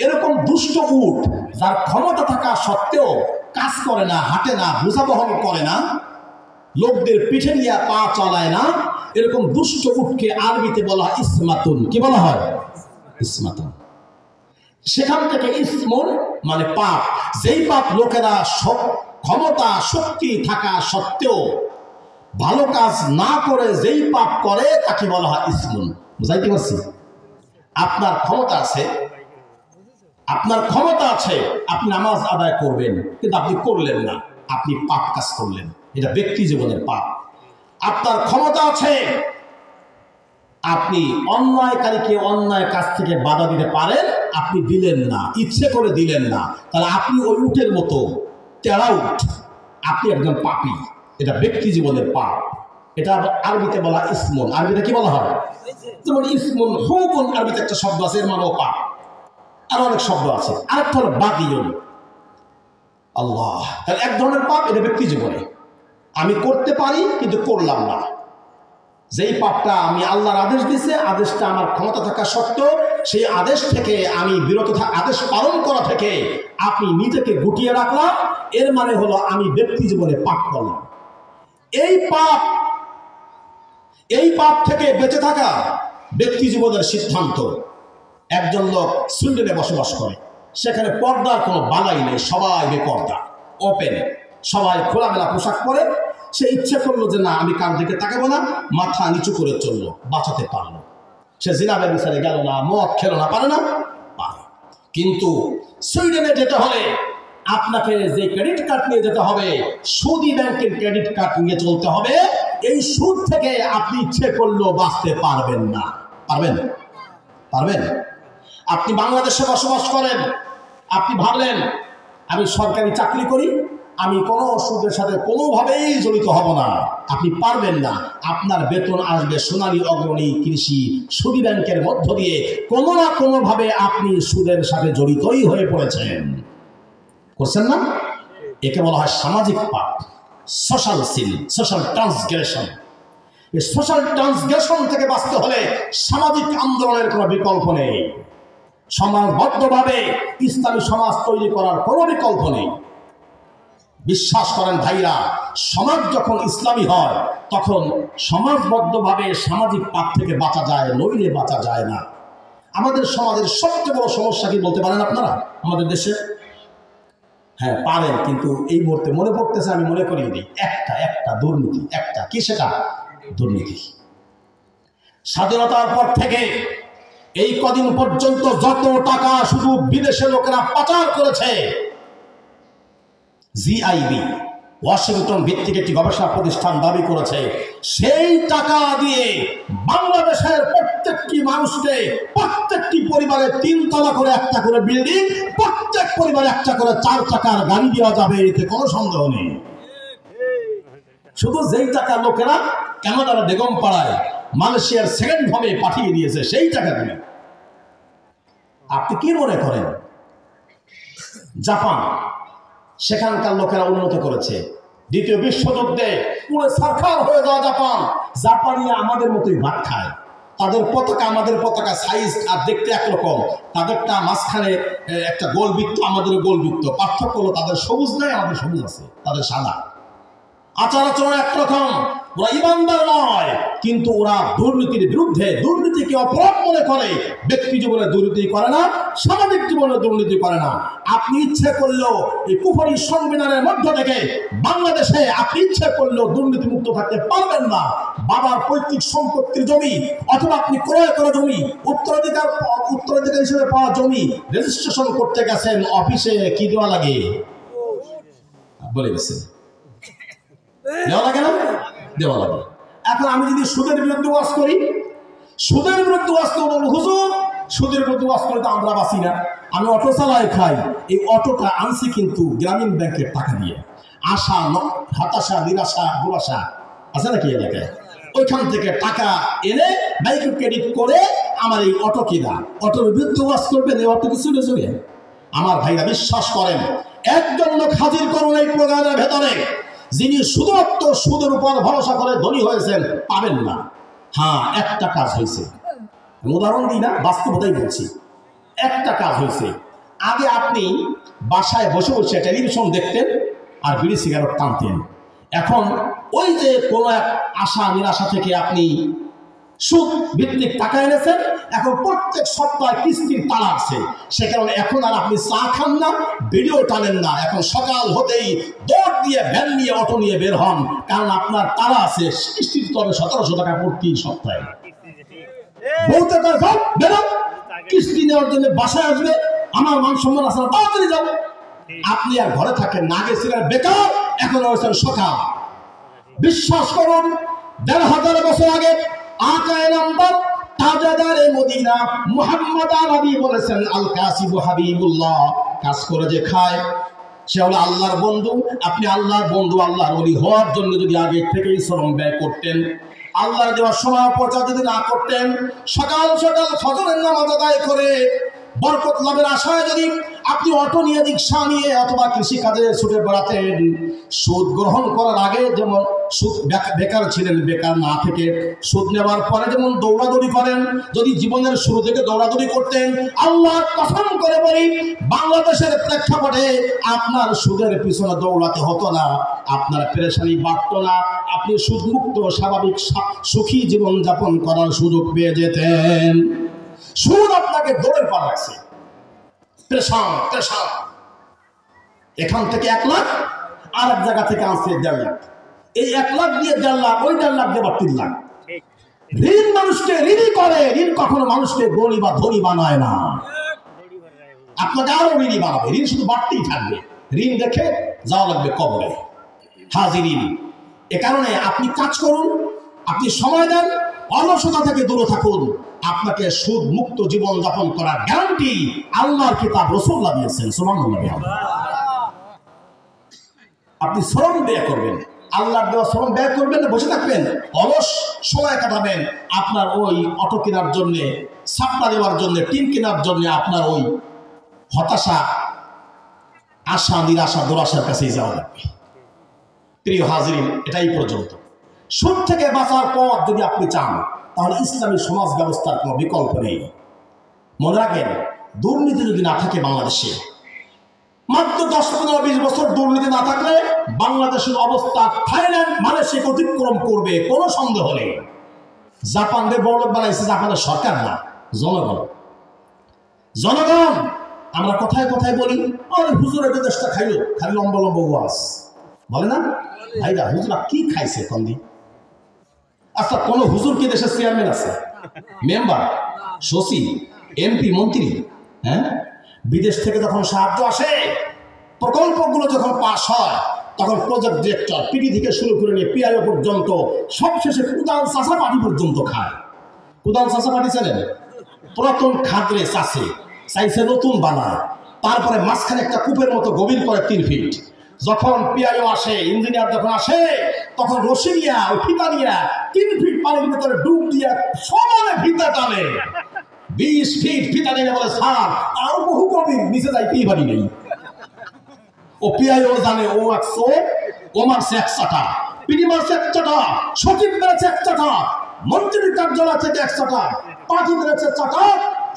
এরকম দুষ্ট উট যার ক্ষমতা থাকা সত্ত্বেও কাজ করে না, হাঁটে না, বোঝা বহন করে না, লোকদের পিঠে নিয়ে পা চালায় না, এরকম দুষ্ট উটকে আরবিতে বলা হয় ইসমাতুন। কি বলা হয়? ইসমাতুন। সেখান থেকে ইসমুন মানে পাপ, যেই পাপ লোকেরা ক্ষমতা শক্তি থাকা সত্ত্বেও ভালো কাজ না করে যেই পাপ করে তাকে বলা হয় ইসমুন। বুঝাইতে পারছি? আপনার ক্ষমতা আছে, আপনার ক্ষমতা আছে, আপনি নামাজ আদায় করবেন, কিন্তু আপনি করলেন না, আপনি পাপ কাজ করলেন, এটা ব্যক্তি জীবনের পাপ। আপনার ক্ষমতা আছে, আপনি অন্যায়কারীকে অন্যায় কাজ থেকে বাধা দিতে পারেন, আপনি দিলেন না, ইচ্ছে করে দিলেন না, তাহলে আপনি ওই উটের মতো টেড়া উট, আপনি একজন পাপী। এটা ব্যক্তি জীবনের পাপ। এটা আরবিতে বলা ইসমুন। আরবিতে কি বলা হয়? যেমন ইসমুন হুকুন, আরবিতে একটা শব্দ আছে, এর মানেও পাপ। আর অনেক শব্দ আছে। আরেকটা হলো বাগিয়ুন। আল্লাহ, তাহলে এক ধরনের পাপ, এটা ব্যক্তি জীবনে আমি করতে পারি কিন্তু করলাম না। যেই পাপটা আমি আল্লাহর আদেশ দিয়েছে, আদেশটা আমার ক্ষমতা থাকা সত্ত্বেও সেই আদেশ থেকে আমি বিরত আদেশ পালন করা থেকে আপনি নিজেকে গুটিয়ে রাখলাম, এর মানে হলো আমি ব্যক্তি জীবনে পাপ করলাম। এই পাপ থেকে বেঁচে থাকা ব্যক্তি জীবনের সিদ্ধান্ত। একজন লোক সুইডেনে বসবাস করে, সেখানে পর্দার কোনো বালাই নেই, সবাই বেপর্দা, ওপেন, সবাই খোলামেলা পোশাক পরে। সে ইচ্ছে করলো যে না, আমি কার দিকে তাকাবো না, মাথা নিচু করে চললো, বাঁচাতে পারলো। সে জিনা ব্যভিচারে গেল না, মদ খেলো না, পারে না? পারে। কিন্তু সুইডেনে যেতে হলে আপনাকে যে ক্রেডিট কার্ড নিয়ে যেতে হবে, সুদী ব্যাংকের ক্রেডিট কার্ড নিয়ে চলতে হবে। এই সুদ থেকে আপনি ইচ্ছে করলেও বাঁচতে পারবেন না। পারবেন? পারবেন? আপনি বাংলাদেশে বসবাস করেন, আপনি ভাবলেন আমি সরকারি চাকরি করি, আমি কোনো সুদের সাথে কোনোভাবেই জড়িত হব না। আপনি পারবেন না। আপনার বেতন আসবে সোনালী অগ্রণী কৃষি সুদী ব্যাংকের মধ্য দিয়ে, কোনো না কোনোভাবে আপনি সুদের সাথে জড়িতই হয়ে পড়েছেন। করছেন না? একে বলা হয় সামাজিক পাপ, সোশ্যাল সিন, সোশ্যাল ট্রান্সগ্রেশন। এই সোশ্যাল ট্রান্সগ্রেশন থেকে বাঁচতে হলে সামাজিক আন্দোলনের কোনো বিকল্প নেই। সমাজবদ্ধভাবে ইসলামী সমাজ তৈরি করার কোনো বিকল্প নেই। বিশ্বাস করেন ভাইরা, সমাজ যখন ইসলামী হয় তখন সমাজবদ্ধভাবে সামাজিক পাপ থেকে বাঁচা যায়, নইলে বাঁচা যায় না। আমাদের সমাজের সবচেয়ে বড় সমস্যা কি বলতে পারেন আপনারা? আমাদের দেশে হ্যাঁ পারেন, কিন্তু এই মুহূর্তে মনে পড়তেছে, আমি মনে করিয়ে দিই। একটা দুর্নীতি। একটা কি? সেটা দুর্নীতি। স্বাধীনতার পর থেকে এই কদিন পর্যন্ত যত টাকা শুধু বিদেশে লোকেরা পাচার করেছে, জিআইবি ওয়াশিংটন ভিত্তিক একটি গবেষণা প্রতিষ্ঠান দাবি করেছে, সেই টাকা দিয়ে বাংলাদেশের প্রত্যেকটি মানুষকে, প্রত্যেকটি পরিবারে 3 তলা করে একটা করে বিল্ডিং, প্রত্যেক পরিবারে একটা করে 4 চাকার গাড়ি দেওয়া যাবে, এতে কোনো সন্দেহ নেই। শুধু যেই টাকা লোকেরা কানাডার বেগম পাড়ায় মালয়েশিয়ার সেকেন্ড হোমে পাঠিয়ে দিয়েছে, সেই টাকাগুলো আপনি কি মনে করেন? জাপান, সেখানকার লোকেরা উন্নত করেছে। দ্বিতীয় বিশ্বযুদ্ধে পুরো সরকার হয়ে যাওয়া জাপানিরা আমাদের মতোই ভাত খায়। তাদের পতাকা আমাদের পতাকা, সাইজ আর দেখতে একরকম। তাদেরটা মাঝখানে একটা গোল বৃত্ত, আমাদের গোল বৃত্ত। পার্থক্য হলো তাদের সবুজ নাই, আমাদের সবুজ আছে, তাদের সাদা। আচার আচরণ একরকম, ওরা ইমানদার নয়, কিন্তু ওরা দুর্নীতির বিরুদ্ধে, দুর্নীতিকে অপরাধ মনে করে। ব্যক্তি জীবনে দুর্নীতি করে না, সামাজিক জীবনে দুর্নীতি করে না। আপনি ইচ্ছে করলেও এই কুফরি সংবিধানের মধ্য থেকে বাংলাদেশে আপনি ইচ্ছে করলেও দুর্নীতি মুক্ত থাকতে পারবেন না। বাবার পৈতৃক সম্পত্তির জমি অথবা আপনি ক্রয় করা জমি, উত্তরাধিকার হিসেবে পাওয়া জমি রেজিস্ট্রেশন করতে গেছেন, অফিসে কি দেওয়া লাগে বলে গেছেন, দেওয়া লাগে না? দেওয়া লাগে। এখন আমি যদি সুদের বিরুদ্ধে ওয়াজ করি, সুদের বিরুদ্ধে ওয়াজ করবো, হুজুর সুদের বিরুদ্ধে ওয়াজ করে তো আমরা বাঁচি না, আমি অটো চালাই খাই। এই অটোটা আনছি কিন্তু গ্রামীণ ব্যাংকের টাকা দিয়ে। আশা, হতাশা, নিরাশা, দুরাশা আছে নাকি এলাকায়? ওইখান থেকে টাকা এনে বাইক ক্রেডিট করে আমার এই অটো কিনা, অটোর বিরুদ্ধে ওয়াজ করবেন, এই অটো কিছু চলে। আমার ভাইরা বিশ্বাস করেন, একজন লোক হাজির করুন এই প্রোগ্রামের ভেতরে যিনি শুধুমাত্র সুদের উপর ভরসা করে ধনী হয়েছেন, পাবেন না। হ্যাঁ, একটা কাজ হয়েছে, উদাহরণ দিই না, বাস্তবতাই বলছি। একটা কাজ হয়েছে, আগে আপনি বাসায় বসে বসে টেলিভিশন দেখতেন আর বিড়ি সিগারেট টানতেন। এখন ওই যে কোনো এক আশা নিরাশা থেকে আপনি সুদ ভিত্তিক টাকা এনেছেন, এখন প্রত্যেক সপ্তাহে কিস্তির তাড়া আছে। সে কারণে এখন আর আপনি চা খান না, ভিডিও টানেন না, এখন সকাল হতেই দৌড় দিয়ে ভ্যান নিয়ে অটো নিয়ে বের হন, কারণ আপনার তাড়া আছে। কিস্তি দিতে হবে 1700 টাকা প্রতি সপ্তাহে। বলতে বেরো, কিস্তি নেওয়ার জন্য বাসায় আসবে, আমার মান সম্মান আছে না, তাড়াতাড়ি যাও। আপনি আর ঘরে থাকেন না, আগে ছিলেন বেকার, এখন হয়েছেন সকাল। বিশ্বাস করুন, 1500 বছর আগে আকায়ে নাম্বার তাজাদারে মদিনা মুহাম্মদ আরবি বলেছেন, আল কাসিবু হাবিবুল্লাহ, কাজ করে যে খায় সে হলো আল্লাহর বন্ধু। আপনি আল্লাহর বন্ধু, আল্লাহর ওলি হওয়ার জন্য যদি আগে থেকেই শ্রম ব্যয় করতেন, আল্লাহর দেওয়ার সময় অপচয় যদি না করতেন, সকাল সকাল ফজরের নামাজ আদায় করে বরকত লাভের আশায় যদি আপনি অটো নিয়ে, রিক্সা নিয়ে অথবা কৃষিকাজে ছুটে বেড়াতেন, সুদ গ্রহণ করার আগে যেমন সুদ বেকার ছিলেন, বেকার না থেকে সুদ নেওয়ার পরে যেমন দৌড়াদৌড়ি করেন, যদি জীবনের শুরু থেকে দৌড়াদৌড়ি করতেন, আল্লাহর কসম করে বলি বাংলাদেশের প্রেক্ষাপটে আপনার সুদের পিছনে দৌড়াতে হতো না, আপনার পেরেশানি বাড়তো না, আপনি সুদমুক্ত স্বাভাবিক সুখী জীবন যাপন করার সুযোগ পেয়ে যেতেন। সুদ আপনাকে দৌড়ের পা রাখছে, পেশান। এখান থেকে 1 লাখ, আর এক জায়গা থেকে আসছে 1.5 লাখ, এই 1 লাখ দিয়ে 1.5 লাখ, ওই 1.5 লাখ দিয়ে 3 লাখ। ঋণ মানুষকে ঋণই করে, ঋণ কখনো মানুষকে গরিব বা ধনী বানায় না। আপনাকে আরো ঋণই বানাবে, ঋণ শুধু বাড়তেই থাকবে। ঋণ দেখে যাওয়া লাগবে কবরে, হাজিরিন। এ কারণে আপনি কাজ করুন, আপনি সময় দেন, অলসতা থেকে দূরে থাকুন। আপনাকে সুদ মুক্ত জীবন যাপন করার গ্যারান্টি আল্লাহর কিতাব রাসূলুল্লাহ দিয়েছেন। সুবহানাল্লাহ। আপনি শ্রম ব্যয় করবেন, আল্লাহর দেওয়া শ্রম ব্যয় করবেন না বসে থাকবেন, অলস সময় কাটাবেন আপনার ওই অটো কেনার জন্য, ছাপটা দেওয়ার জন্য, টিন কেনার জন্য। আপনার ওই হতাশা, আশা, নিরাশা, দুরাশার কাছেই যাওয়া লাগবে। প্রিয় হাজিরিন, এটাই পর্যন্ত। সুদ থেকে বাঁচার পথ যদি আপনি চান, তাহলে ইসলামী সমাজ ব্যবস্থার কোনো বিকল্প নেই। মনে রাখবেন, দুর্নীতি যদি না থাকে বাংলাদেশে, মাত্র 10-15-20 বছর দুর্নীতি না থাকলে বাংলাদেশের অবস্থা থাইল্যান্ড, মালয়েশিয়া অতিক্রম করবে, কোনো সন্দেহ নেই। জাপানকে বড়লোক বানাইছে জাপানের সরকার না, জনগণ। আমরা কথায় কথায় বলি, আরে হুজুর এটা দেশটা খাইলো, খালি লম্বা লম্বা ওয়াজ বলে না ভাইরা, হুজুরা কি খাইছে কন্দি? আচ্ছা, কোন হুজুর কি দেশের চেয়ারম্যান আছে, মেম্বার, সচিব, এমপি, মন্ত্রী? হ্যাঁ, বিদেশ থেকে যখন সাহায্য আসে, প্রকল্পগুলো যখন পাস হয়, তখন প্রজেক্ট ডিরেক্টর পিডি থেকে শুরু করে নিয়ে পিআইও পর্যন্ত, সবশেষে কুদাল চাষা পাটি পর্যন্ত খায়। কুদাল চাষা পাটি ছিলেন পুরাতন খাদ্রে চাষে, চাইছে নতুন বানায়, তারপরে মাঝখানে একটা কূপের মতো গভীর করে 3 ফিট। যখন পিআইও আসে, ইঞ্জিনিয়ার যখন আসে, তখন রশি নিয়া, ওই ফিতা নিয়া 3 ফিট পানির ভিতরে ডুব দিয়া সমানে ফিতা টানে। 20 ফিট ফিতা নিয়ে বলে, স্যার আরো বহু গভীর, নিচে যাইতেই পারি নেই। ও পিআইও জানে, ও 100, ও মারছে 1 চাটা, পিডি মারছে 1 চাটা, সচিব মেরেছে 1 চাটা, মন্ত্রীর কার্যালয় থেকে 1 চাটা, পার্টি মেরেছে চাটা,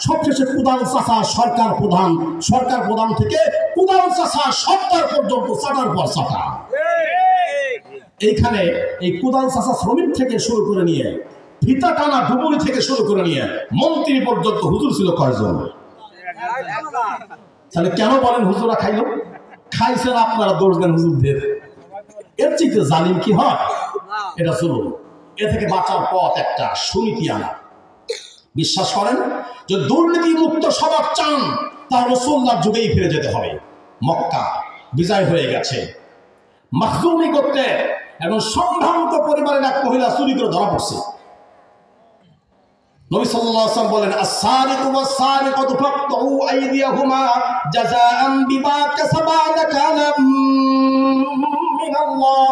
সবশেষে কুদাল চাষা সরকার প্রধান, সরকার প্রধান থেকে কুদাল চাষা সরকার পর্যন্ত চাটার পর চাটা। এইখানে এই কোদাল চাষা শ্রমিক থেকে শুরু করে নিয়ে ফিতা টানা ডুবুরি থেকে শুরু করে নিয়ে মন্ত্রী পর্যন্ত হুজুর ছিল কয়জন? তাহলে কেন বলেন হুজুরা খাইল? খাইছেন আপনারা, দোষ দেন হুজুরদের। এর চেয়ে জালিম কি হয়? এটা চলুন, এ থেকে বাঁচার পথ একটা, সমিতি আনা। বিশ্বাস করেন যে দুর্নীতি মুক্ত সমাজ চান, তার রাসূলুল্লাহর যুগেই ফিরে যেতে হবে। মক্কা বিজয় হয়ে গেছে, মাখজুমি করতে এবং সম্ভ্রান্ত পরিবারের এক মহিলা চুরি করে ধরা পড়ছে। নবী সাল্লাল্লাহু আলাইহি ওয়াসাল্লাম বলেন, আস-সারিকু ওয়াস-সারিকাতু ফাকতউ আইদিয়াহুমা জাযাআন বিমা কাসাবা নাকালাম মিনাল্লাহ।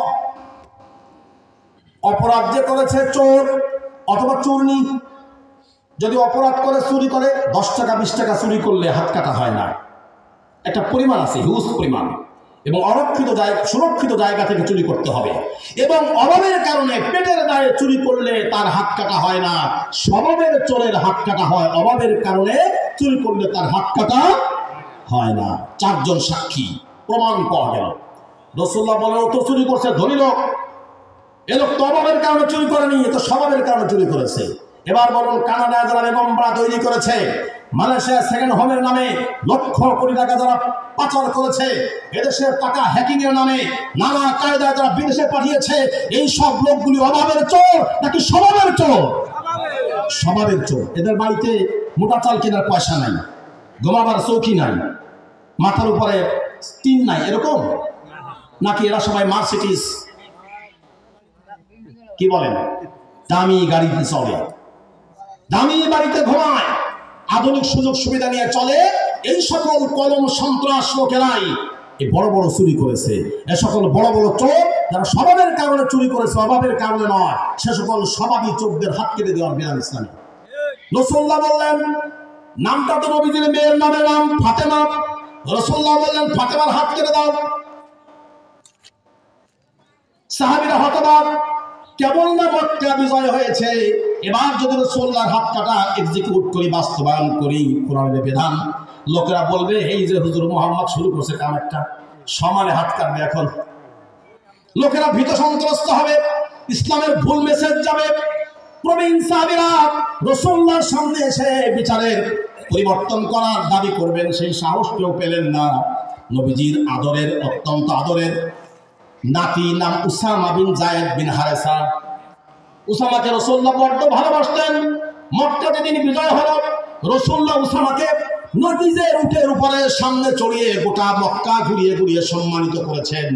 অপরাধ যে করেছে চোর অথবা চুরনি, যদি অপরাধ করে চুরি করে 10 টাকা 20 টাকা চুরি করলে হাত কাটা হয় না, একটা পরিমাণ আছে, হিউজ পরিমাণ, এবং সুরক্ষিত জায়গা থেকে চুরি করতে হবে। এবং অভাবের কারণে পেটের দায়ে চুরি করলে তার হাত কাটা হয় না, স্বভাবের চোরের হাত কাটা হয়। অভাবের কারণে চুরি করলে তার হাত কাটা হয় না। 4 জন সাক্ষী, প্রমাণ পাওয়া গেল। রাসূলুল্লাহ বলেন, ও তো চুরি করছে ধনী লোক, এ লোক তো অভাবের কারণে চুরি করেনি, এ তো স্বভাবের কারণে চুরি করেছে। এবার বলুন, কানাডায় যারা বেগমরা তৈরি করেছে, মালয়েশিয়া সেকেন্ড হোমের নামে লক্ষ কোটি টাকা যারা পাচার করেছে, এদেশের টাকা হ্যাকিং এর নামে নানা কায়দায় যারা বিদেশে পাঠিয়েছে, এই সব লোকগুলি অভাবের চোর নাকি স্বভাবের চোর? স্বভাবের চোর। এদের বাড়িতে মোটা চাল কেনার পয়সা নাই, ঘুমাবার চৌকি নাই, মাথার উপরে টিন নাই, এরকম নাকি এরা সবাই মার্সিডিজ, কি বলেন, দামি গাড়িতে চলে, দামি বাড়িতে ঘুমায়, আধুনিক সুযোগ সুবিধা নিয়ে চলে। এই সকল কলম সন্ত্রাস লোকেরাই এই বড় বড় চুরি করেছে। এ সকল বড় বড় চোর যারা স্বভাবের কারণে চুরি করেছে, অভাবের কারণে নয়, সে সকল স্বভাবী চোরদের হাত কেটে দেওয়ার বিধান ইসলামে। রাসূলুল্লাহ বললেন, নামটা তো নবীজির মেয়ের নামের নাম ফাতেমা, রাসূলুল্লাহ বললেন ফাতেমার হাত কেটে দাও। সাহাবীরা হতবাক, কেবল না মক্কা বিজয় হয়েছে, এবার যদি রাসূলুল্লাহর হাত কাটা এক্সিকিউট করি, বাস্তবায়ন করি কোরআনের বিধান, লোকেরা বলবে এই যে হুজুর মুহাম্মদ শুরু করছে কাম একটা, সমানে হাত কাটবে। এখন লোকেরা ভীত সন্ত্রস্ত হবে, ইসলামের ভুল মেসেজ যাবে। প্রবীণ সাহাবীরা রাসূলুল্লাহর সামনে এসে বিচারের পরিবর্তন করার দাবি করবেন, সেই সাহস কেউ পেলেন না। নবীজির আদরের, অত্যন্ত আদরের নাতি নাম উসামা বিন যায়েদ বিন হারেসা। উসামাকে রাসূলুল্লাহ বড্ড ভালোবাসতেন। মক্কা যেদিন বিজয় হলো, রাসূলুল্লাহ উসামাকে নবীজের উটের উপরে সামনে চড়িয়ে গোটা মক্কা ঘুরিয়ে ঘুরিয়ে সম্মানিত করেছেন।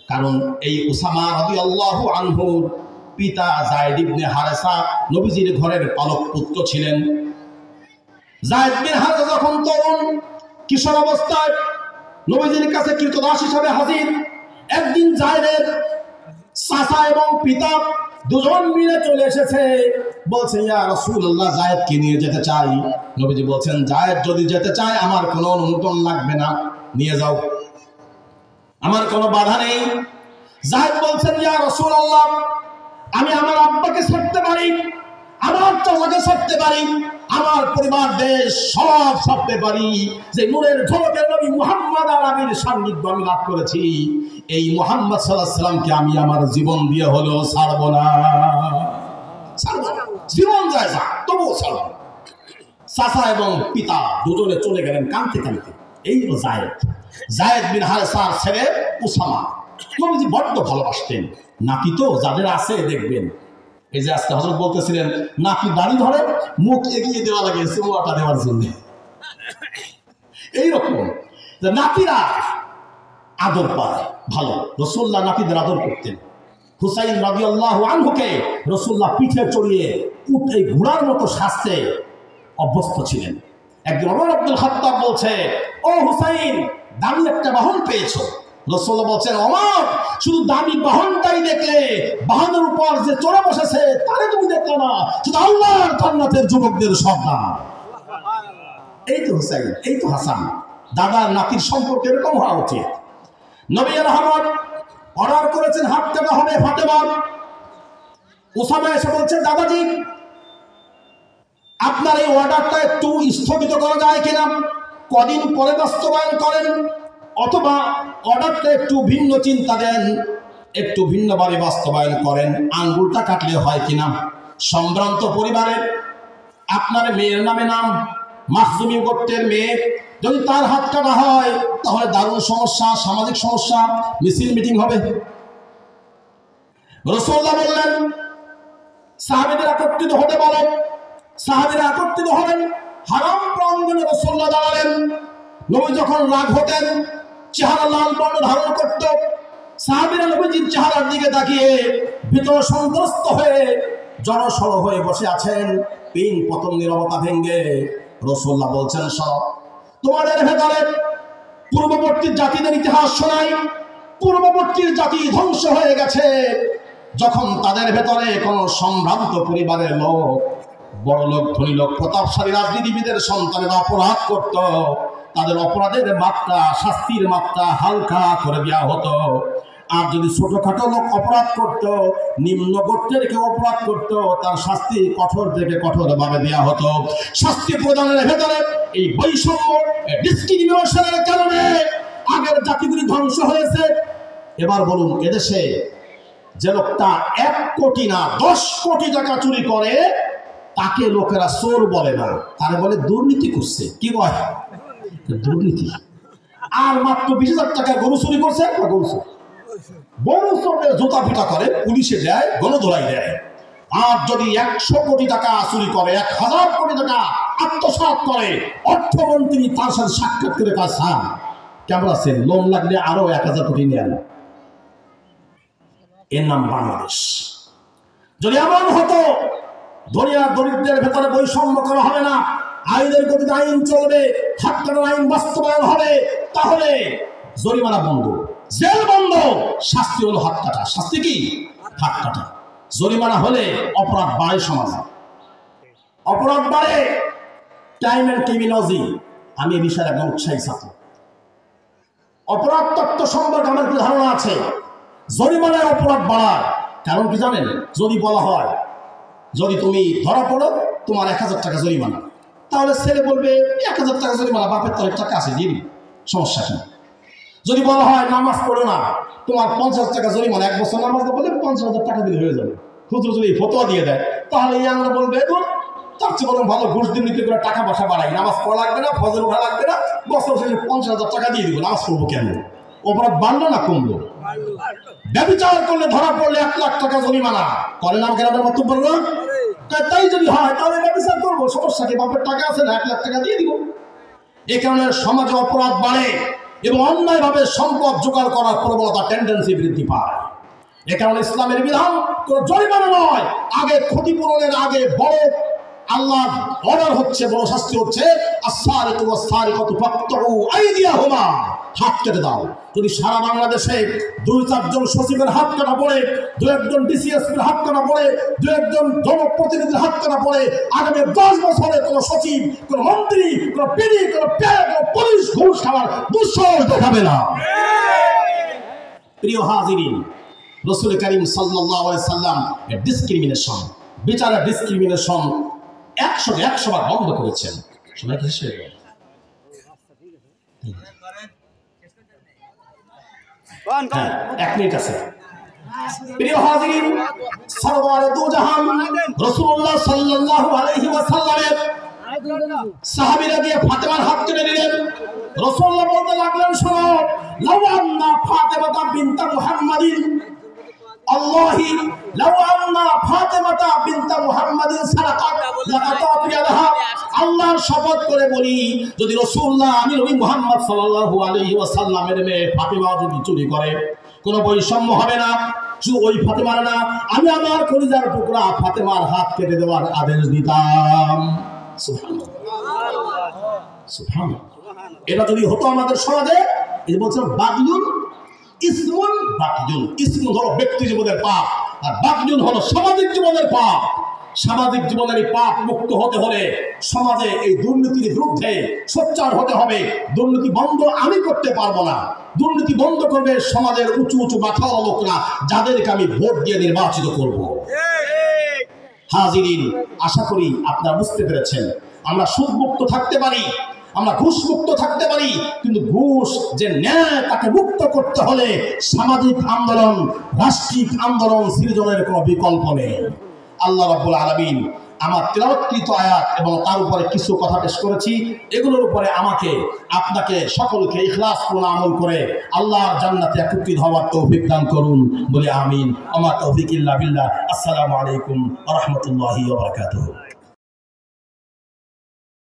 কারণ এই উসামা রাদিয়াল্লাহু আনহুর পিতা যায়েদ ইবনে হারেসা নবীজির ঘরের পালক পুত্র ছিলেন। যায়েদ বিন হারেসা যখন তরুণ কিশোর অবস্থায় নবীজির কাছে কৃতদাস হিসাবে হাজির, একদিন যায়েদের চাচা এবং পিতা দুজন মিলে চলে এসেছে, বলছে ইয়া রাসূলুল্লাহ যায়েদকে নিয়ে যেতে চাই। নবীজি বলছেন, যায়েদ যদি যেতে চায় আমার কোনো অনুমোদন লাগবে না, নিয়ে যাও, আমার কোনো বাধা নেই। যায়েদ বলছেন, ইয়া রাসূলুল্লাহ আমি আমার আব্বাকে ছাড়তে পারি, আমার চাচাকে ছাড়তে পারি, আমার পরিবার দেশ সব ছাড়তে পারি, যে নূরের ঝলকে নবী মুহাম্মদ আরবির সান্নিধ্য আমি লাভ করেছি, এই মুহাম্মদ সাল্লাল্লাহু আলাইহি সাল্লামকে আমি আমার জীবন দিয়ে হলেও ছাড়বো না, ছাড়বো না, জীবন যায় যা তবুও ছাড়বো না। চাচা এবং পিতা দুজনে চলে গেলেন কাঁদতে কাঁদতে। এই হলো যায়েদ, যায়েদ বিন হারেসার ছেলে উসামা। নবীজি বড্ড ভালোবাসতেন। নাকি তো যাদের আছে দেখবেন, এই যে আজকে হযরত বলতেছিলেন নাকি দাড়ি ধরে মুখ এগিয়ে দেওয়া লাগে সুমাটা দেওয়ার জন্য, এইরকম যে নাতিরা আদর পায় ভালো। রাসূলুল্লাহ নাতিদের আদর করতেন। হুসাইন রাদিয়াল্লাহু আনহুকে রাসূলুল্লাহ পিঠে চড়িয়ে উট এই ঘোড়ার মতো সাজতে অভ্যস্ত ছিলেন। একদিন ওমর আব্দুল খাত্তাব বলছে, ও হুসাইন দামি একটা বাহন পেয়েছো। রাসূলুল্লাহ বলছেন, ওমর শুধু দামি বাহনটাই দেখলে, বাহনের উপর যে চড়ে বসেছে তারে তুমি দেখলে না, শুধু আল্লাহর জান্নাতের যুবকদের সর্দার। এই তো হুসাইন, এই তো হাসান, দাদার নাতির সম্পর্ক এরকম হওয়া উচিত। নবী রহমত অর্ডার করেছেন হাত কাটা হবে ফাতেমার। উসামা এসে বলছে, দাদাজি আপনার এই অর্ডারটা একটু স্থগিত করা যায় কিনা, কদিন পরে বাস্তবায়ন করেন, অথবা অর্ডারটা একটু ভিন্ন চিন্তা দেন। একটু ভিন্নভাবে বাস্তবায়ন করেন। আঙ্গুলটা কাটলে হয় কিনা? সম্ভ্রান্ত পরিবারের আপনার মেয়ের নামে নাম মাখজুমি গোত্রের মেয়ে, যদি তার হাত কাটা হয় তাহলে দারুণ সমস্যা, সামাজিক সমস্যা, মিছিল মিটিং হবে। রাসূলুল্লাহ বললেন সাহাবীরা একত্রিত হতে বলেন। সাহাবীরা একত্রিত হলেন, হারাম প্রাঙ্গণে রাসূলুল্লাহ দাঁড়ালেন। নবী যখন রাগ হতেন চেহারা লাল বর্ণ ধারণ করত। সাহাবীরা নবীজির চেহারার দিকে তাকিয়ে ভীত সন্ত্রস্ত হয়ে জড়সড় হয়ে বসে আছেন। পিন পতন নীরবতা ভেঙ্গে রাসূলুল্লাহ বলছেন, শোনো, তোমাদের ভেতরে পূর্ববর্তী জাতিদের ইতিহাস শোনাই। পূর্ববর্তী জাতি ধ্বংস হয়ে গেছে যখন তাদের ভেতরে কোন সম্ভ্রান্ত পরিবারের লোক, বড় লোক, ধনী লোক, প্রতাপশালী রাজনীতিবিদের সন্তানের অপরাধ করত, তাদের অপরাধের মাত্রা, শাস্তির মাত্রা হালকা করে দেওয়া হতো। আর যদি ছোটখাটো লোক অপরাধ করত, নিম্ন গোত্রের কেউ অপরাধ করত, তার শাস্তি কঠোর থেকে কঠোর ভাবে দেওয়া হতো। শাস্তি প্রদানের ভেতরে এই বৈষম্য, ডিসক্রিমিনেশনের কারণে আগের জাতিগুলি ধ্বংস হয়েছে। এবার বলুন, এদেশে যে লোকটা 1 কোটি না 10 কোটি টাকা চুরি করে তাকে লোকেরা চোর বলে না, তারা বলে দুর্নীতি করছে। কি বলে? দুর্নীতি। আর মাত্র 20,000 টাকা গরু চুরি করছে, গরু চোরে জুতা পিটা করে, পুলিশে দেয়, গণধোলাই দেয়। আর যদি 100 কোটি টাকা চুরি করে, 1000 কোটি টাকা আত্মসাৎ করে, অর্থমন্ত্রী তার সাথে সাক্ষাৎ করে তার সান কেমন আছেন, লোন লাগলে আরো 1000 কোটি নেন। এর নাম বাংলাদেশ। যদি এমন হতো, দুনিয়ার দরিদ্রের ভেতরে বৈষম্য করা হবে না, আইনের গতিতে আইন চলবে, হাত কাটার আইন বাস্তবায়ন হবে, তাহলে জরিমানা বন্ধ, জেল বন্ধ, শাস্তি হলো হাত কাটা। শাস্তি কি? হাত কাটা। জরিমানা হলে অপরাধ বাড়ে, সমাজে অপরাধ বাড়ে। টাইম এন্ড ক্রিমিনোলজি, আমি এই বিষয়ে একদম উৎসাহী ছাত্র। অপরাধ তত্ত্ব সম্পর্কে আমার একটু ধারণা আছে। জরিমানায় অপরাধ বাড়ায় কারণ কি জানেন? যদি বলা হয় যদি তুমি ধরা পড়ো তোমার 1000 টাকা জরিমানা, তাহলে ছেলে বলবে 1000 টাকা জরিমানা, বাপের তো টাকা আছে, দিয়ে দিবি, সমস্যা কি? যদি বলা হয় নামাজ পড়ো না, তোমার 50 টাকা জরিমানা, 1 বছর নামাজ না পড়লে 50,000 টাকা দিলে হয়ে যাবে, হুজুর যদি ফতোয়া দিয়ে দেয়, তাহলে এই আমরা বলবে তার চেয়ে বরং ভালো ঘুষ দুর্নীতি করে টাকা পয়সা বাড়াই, নামাজ পড়া লাগবে না, ফজর উঠা লাগবে না, বছর শেষে 50,000 টাকা দিয়ে দিব, নামাজ পড়বো কেন? অপরাধ বাড়লো না কমলো? ব্যভিচার করলে ধরা পড়লে 1 লাখ টাকা জরিমানা করে না, গ্রামের বক্তব্য না? তাই যদি হয় তাহলে ব্যভিচার করবো, সমস্যা কি? বাপের টাকা আছে না, 1 লাখ টাকা দিয়ে দিব। এই কারণে সমাজে অপরাধ বাড়ে এবং অন্যায়ভাবে সম্পদ জোগাড় করার প্রবণতা, টেন্ডেন্সি বৃদ্ধি পায়। এ কারণে ইসলামের বিধান কোন জরিমানা নয়, আগে ক্ষতিপূরণের আগে বড় আল্লাহ অর্ডার হচ্ছে, বড় শাস্তি হচ্ছে আস-সারিকু ওয়াস-সারিকাতু ফাকতাউ আইদিয়াহুমা, হাত কেটে দাও। যদি সারা বাংলাদেশে 2-4 জন সচিবের হাত কাটা পড়ে, 2-1 জন ডিসিএসপির হাত কাটা পড়ে, 2-1 জন জনপ্রতিনিধির হাত কাটা পড়ে, আগামী 10 বছরে কোন সচিব, কোন মন্ত্রী, কোন পিডি, কোন প্যাড, কোন পুলিশ ঘুষ খাওয়ার দুঃসাহস দেখাবে না। প্রিয় হাজিরিন, রাসূল করিম সাল্লাল্লাহু আলাইহি সাল্লাম ডিসক্রিমিনেশন, বিচারের ডিসক্রিমিনেশন 100 বার বন্ধ করেছেন। সবাই কি শেষ হয়ে গেল? 1 মিনিট আছে। প্রিয় হাজিরিন, সরওয়ারে দু জাহান রাসূলুল্লাহ সাল্লাল্লাহু আলাইহি ওয়াসাল্লামের সাহাবীরা দিয়ে ফাতেমার হাত কেটে নিলেন। রাসূলুল্লাহ বলতে লাগলেন, শোনো, লাউ আন্না ফাতেমা বিনতা মুহাম্মাদিন, আল্লাহি লাউ আন্না ফাতেমা বিনতা মুহাম্মাদিন সারাকাত লাকাতাতু ইয়াদাহা, আল্লাহর শপথ করে বলি, যদি রাসূলুল্লাহ, আমি নবী মুহাম্মদ সাল্লাল্লাহু আলাইহি ওয়াসাল্লামের মেয়ে ফাতেমা যদি চুরি করে, কোনো বৈষম্য হবে না। শুধু ওই ফাতেমার না, আমি আমার কলিজার টুকরা ফাতেমার হাত কেটে দেওয়ার আদেশ দিতাম। সুবহানাল্লাহ, সুবহানাল্লাহ। এটা যদি হতো আমাদের সমাজে, এই বলছেন বাগিয়ুন ইসমুন, বাগিয়ুন ইসমুন হলো ব্যক্তি জীবনের পাপ, আর বাগিয়ুন হলো সামাজিক জীবনের পাপ। সামাজিক জীবনের এই পাপ মুক্ত হতে হলে সমাজে এই দুর্নীতির বিরুদ্ধে সোচ্চার হতে হবে। দুর্নীতি বন্ধ আমি করতে পারবো না, দুর্নীতি বন্ধ করবে সমাজের উঁচু উঁচু মাথাওয়ালা লোকরা, যাদেরকে আমি ভোট দিয়ে নির্বাচিত করব। হাজিরিন, আশা করি আপনারা বুঝতে পেরেছেন। আমরা সুদমুক্ত থাকতে পারি, আমরা ঘুষ মুক্ত থাকতে পারি, কিন্তু ঘুষ যে ন্যায় তাকে মুক্ত করতে হলে সামাজিক আন্দোলন, রাষ্ট্রিক আন্দোলন সৃজনের কোনো বিকল্প নেই। আল্লাহ রাব্বুল আলামিন আমার তেলাওয়াতকৃত আয়াত এবং তার উপরে কিছু কথা পেশ করেছি, এগুলোর উপরে আমাকে আপনাকে সকলকে ইখলাসপূর্ণ আমল করে আল্লাহর জান্নাতে একত্রিত হওয়ার তৌফিক দান করুন, বলে আমিন। আমা তৌফিক ইল্লা বিল্লাহ। আসসালামু আলাইকুম ওয়া রাহমাতুল্লাহি ওয়া বারাকাতুহু।